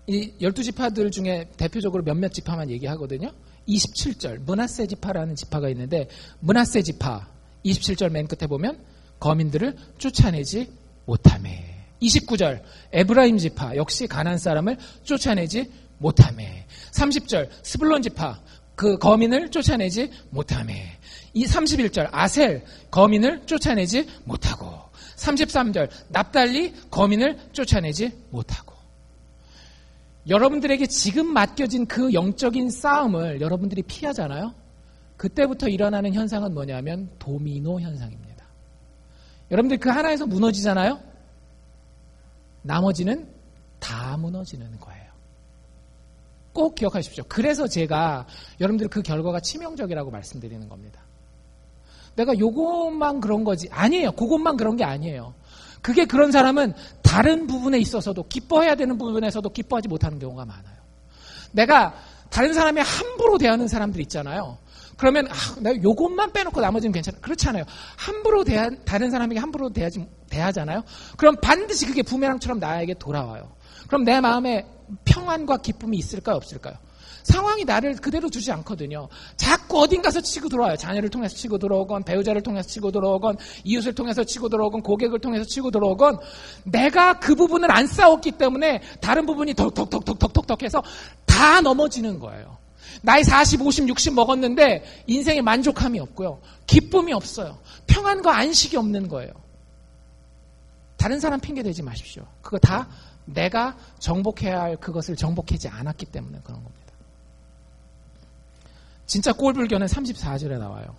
이 12지파들 중에 대표적으로 몇몇 지파만 얘기하거든요. 27절 므낫세 지파라는 지파가 있는데, 므낫세 지파 27절 맨 끝에 보면 거민들을 쫓아내지 못하매. 29절 에브라임 지파 역시 가나안 사람을 쫓아내지 못하매. 30절 스불론 지파 그 거민을 쫓아내지 못하매. 이 31절 아셀 거민을 쫓아내지 못하고. 33절 납달리 거민을 쫓아내지 못하고. 여러분들에게 지금 맡겨진 그 영적인 싸움을 여러분들이 피하잖아요. 그때부터 일어나는 현상은 뭐냐면 도미노 현상입니다. 여러분들 그 하나에서 무너지잖아요. 나머지는 다 무너지는 거예요. 꼭 기억하십시오. 그래서 제가 여러분들 그 결과가 치명적이라고 말씀드리는 겁니다. 내가 요것만 그런 거지. 아니에요. 그것만 그런 게 아니에요. 그게 그런 사람은 다른 부분에 있어서도, 기뻐해야 되는 부분에서도 기뻐하지 못하는 경우가 많아요. 내가 다른 사람이 함부로 대하는 사람들 있잖아요. 그러면 내가 요것만 빼놓고 나머지는 괜찮아. 그렇잖아요. 함부로 다른 사람에게 함부로 대하잖아요. 그럼 반드시 그게 부메랑처럼 나에게 돌아와요. 그럼 내 마음에 평안과 기쁨이 있을까요? 없을까요? 상황이 나를 그대로 두지 않거든요. 자꾸 어딘가서 치고 들어와요. 자녀를 통해서 치고 들어오건, 배우자를 통해서 치고 들어오건, 이웃을 통해서 치고 들어오건, 고객을 통해서 치고 들어오건, 내가 그 부분을 안 싸웠기 때문에 다른 부분이 덕덕덕덕덕덕 해서 다 넘어지는 거예요. 나이 40, 50, 60 먹었는데 인생에 만족함이 없고요. 기쁨이 없어요. 평안과 안식이 없는 거예요. 다른 사람 핑계 대지 마십시오. 그거 다 내가 정복해야 할 그것을 정복하지 않았기 때문에 그런 겁니다. 진짜 꼴불견은 34절에 나와요.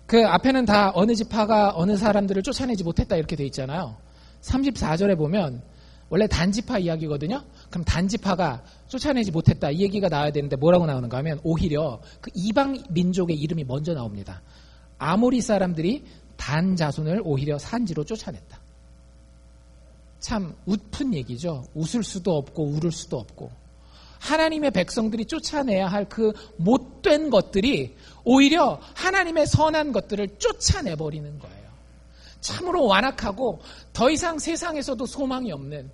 그 앞에는 다 어느 지파가 어느 사람들을 쫓아내지 못했다 이렇게 돼 있잖아요. 34절에 보면 원래 단지파 이야기거든요. 그럼 단지파가 쫓아내지 못했다 이 얘기가 나와야 되는데 뭐라고 나오는가 하면 오히려 그 이방 민족의 이름이 먼저 나옵니다. 아모리 사람들이 단 자손을 오히려 산지로 쫓아냈다. 참 웃픈 얘기죠. 웃을 수도 없고 울을 수도 없고 하나님의 백성들이 쫓아내야 할 그 못된 것들이 오히려 하나님의 선한 것들을 쫓아내버리는 거예요. 참으로 완악하고 더 이상 세상에서도 소망이 없는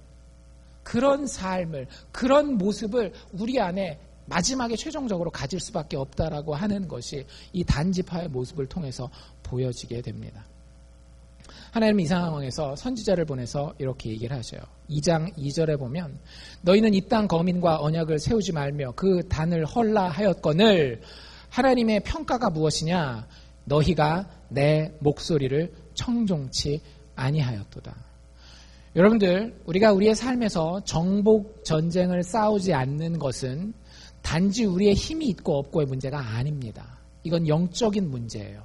그런 삶을, 그런 모습을 우리 안에 마지막에 최종적으로 가질 수밖에 없다라고 하는 것이 이 단지파의 모습을 통해서 보여지게 됩니다. 하나님은 이 상황에서 선지자를 보내서 이렇게 얘기를 하셔요. 2장 2절에 보면 너희는 이 땅 거민과 언약을 세우지 말며 그 단을 헐라 하였거늘 하나님의 평가가 무엇이냐? 너희가 내 목소리를 청종치 아니하였도다. 여러분들, 우리가 우리의 삶에서 정복 전쟁을 싸우지 않는 것은 단지 우리의 힘이 있고 없고의 문제가 아닙니다. 이건 영적인 문제예요.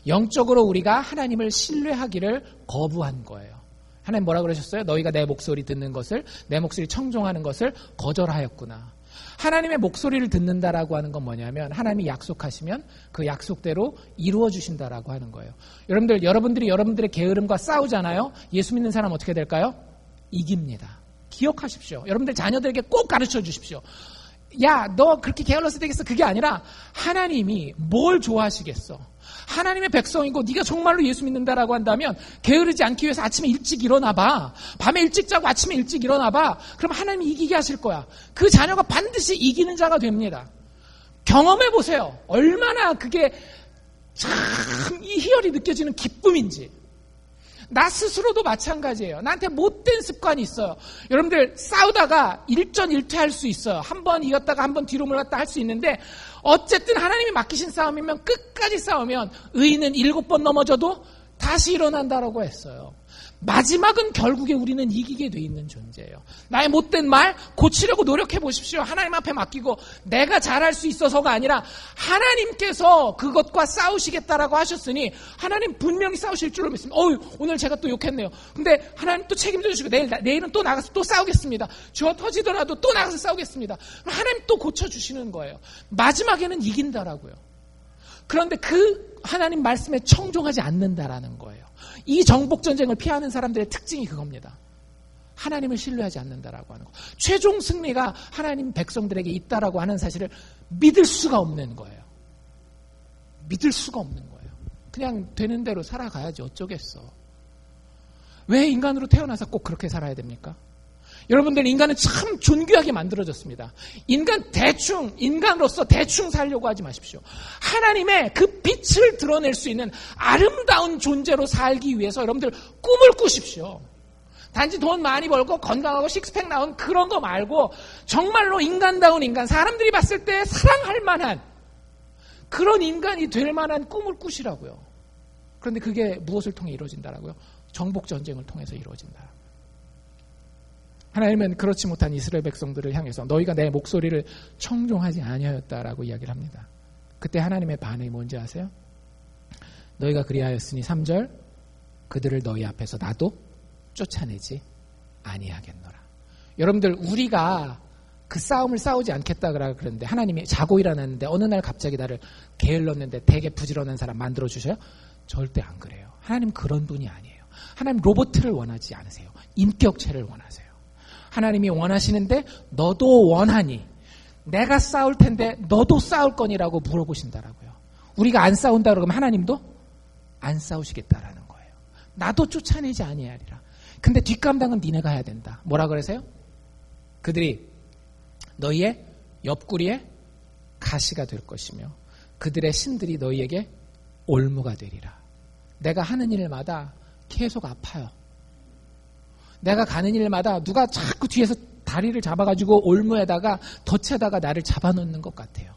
영적으로 우리가 하나님을 신뢰하기를 거부한 거예요. 하나님 뭐라 그러셨어요? 너희가 내 목소리 듣는 것을, 내 목소리 청종하는 것을 거절하였구나. 하나님의 목소리를 듣는다라고 하는 건 뭐냐면 하나님이 약속하시면 그 약속대로 이루어 주신다라고 하는 거예요. 여러분들이 여러분들의 게으름과 싸우잖아요. 예수 믿는 사람 어떻게 될까요? 이깁니다. 기억하십시오. 여러분들 자녀들에게 꼭 가르쳐 주십시오. 야, 너 그렇게 게을러서 되겠어. 그게 아니라 하나님이 뭘 좋아하시겠어? 하나님의 백성이고 네가 정말로 예수 믿는다라고 한다면 게으르지 않기 위해서 아침에 일찍 일어나봐. 밤에 일찍 자고 아침에 일찍 일어나봐. 그럼 하나님이 이기게 하실 거야. 그 자녀가 반드시 이기는 자가 됩니다. 경험해보세요. 얼마나 그게 참 이 희열이 느껴지는 기쁨인지. 나 스스로도 마찬가지예요. 나한테 못된 습관이 있어요. 여러분들 싸우다가 일전일퇴할 수 있어요. 한 번 이겼다가 한 번 뒤로 물렀다 할 수 있는데 어쨌든 하나님이 맡기신 싸움이면 끝까지 싸우면 의인은 7번 넘어져도 다시 일어난다라고 했어요. 마지막은 결국에 우리는 이기게 돼 있는 존재예요. 나의 못된 말 고치려고 노력해 보십시오. 하나님 앞에 맡기고 내가 잘할 수 있어서가 아니라 하나님께서 그것과 싸우시겠다라고 하셨으니 하나님 분명히 싸우실 줄로 믿습니다. 오늘 제가 또 욕했네요. 근데 하나님 또 책임져 주시고 내일은 또 나가서 또 싸우겠습니다. 쥐어 터지더라도 또 나가서 싸우겠습니다. 하나님 또 고쳐주시는 거예요. 마지막에는 이긴다라고요. 그런데 그 하나님 말씀에 청종하지 않는다라는 거예요. 이 정복전쟁을 피하는 사람들의 특징이 그겁니다. 하나님을 신뢰하지 않는다라고 하는 거. 최종 승리가 하나님 백성들에게 있다라고 하는 사실을 믿을 수가 없는 거예요. 믿을 수가 없는 거예요. 그냥 되는 대로 살아가야지 어쩌겠어. 왜 인간으로 태어나서 꼭 그렇게 살아야 됩니까? 여러분들 인간은 참 존귀하게 만들어졌습니다. 인간으로서 대충 살려고 하지 마십시오. 하나님의 그 빛을 드러낼 수 있는 아름다운 존재로 살기 위해서 여러분들 꿈을 꾸십시오. 단지 돈 많이 벌고 건강하고 식스팩 나온 그런 거 말고 정말로 인간다운 인간, 사람들이 봤을 때 사랑할 만한 그런 인간이 될 만한 꿈을 꾸시라고요. 그런데 그게 무엇을 통해 이루어진다라고요? 정복전쟁을 통해서 이루어진다. 하나님은 그렇지 못한 이스라엘 백성들을 향해서 너희가 내 목소리를 청종하지 아니하였다라고 이야기를 합니다. 그때 하나님의 반응이 뭔지 아세요? 너희가 그리하였으니 3절 그들을 너희 앞에서 나도 쫓아내지 아니하겠노라. 여러분들 우리가 그 싸움을 싸우지 않겠다 그러는데 하나님이 자고 일어났는데 어느 날 갑자기 나를 게을렀는데 되게 부지런한 사람 만들어주셔요? 절대 안 그래요. 하나님 그런 분이 아니에요. 하나님 로봇을 원하지 않으세요. 인격체를 원하세요. 하나님이 원하시는데 너도 원하니, 내가 싸울 텐데 너도 싸울 거니라고 물어보신다라고요. 우리가 안 싸운다 그러면 하나님도 안 싸우시겠다라는 거예요. 나도 쫓아내지 아니하리라. 근데 뒷감당은 니네가 해야 된다. 뭐라 그러세요? 그들이 너희의 옆구리에 가시가 될 것이며 그들의 신들이 너희에게 올무가 되리라. 내가 하는 일마다 계속 아파요. 내가 가는 일마다 누가 자꾸 뒤에서 다리를 잡아가지고 올무에다가 덫에다가 나를 잡아놓는 것 같아요.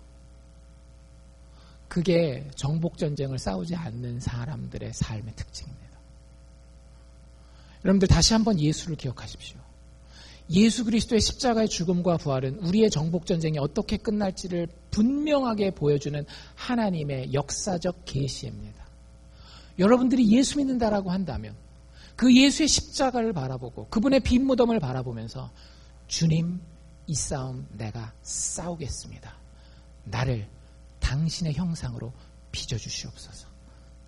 그게 정복전쟁을 싸우지 않는 사람들의 삶의 특징입니다. 여러분들 다시 한번 예수를 기억하십시오. 예수 그리스도의 십자가의 죽음과 부활은 우리의 정복전쟁이 어떻게 끝날지를 분명하게 보여주는 하나님의 역사적 계시입니다. 여러분들이 예수 믿는다라고 한다면 그 예수의 십자가를 바라보고 그분의 빈 무덤을 바라보면서 주님, 이 싸움 내가 싸우겠습니다. 나를 당신의 형상으로 빚어주시옵소서.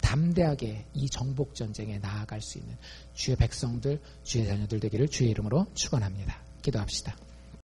담대하게 이 정복전쟁에 나아갈 수 있는 주의 백성들, 주의 자녀들 되기를 주의 이름으로 축원합니다. 기도합시다.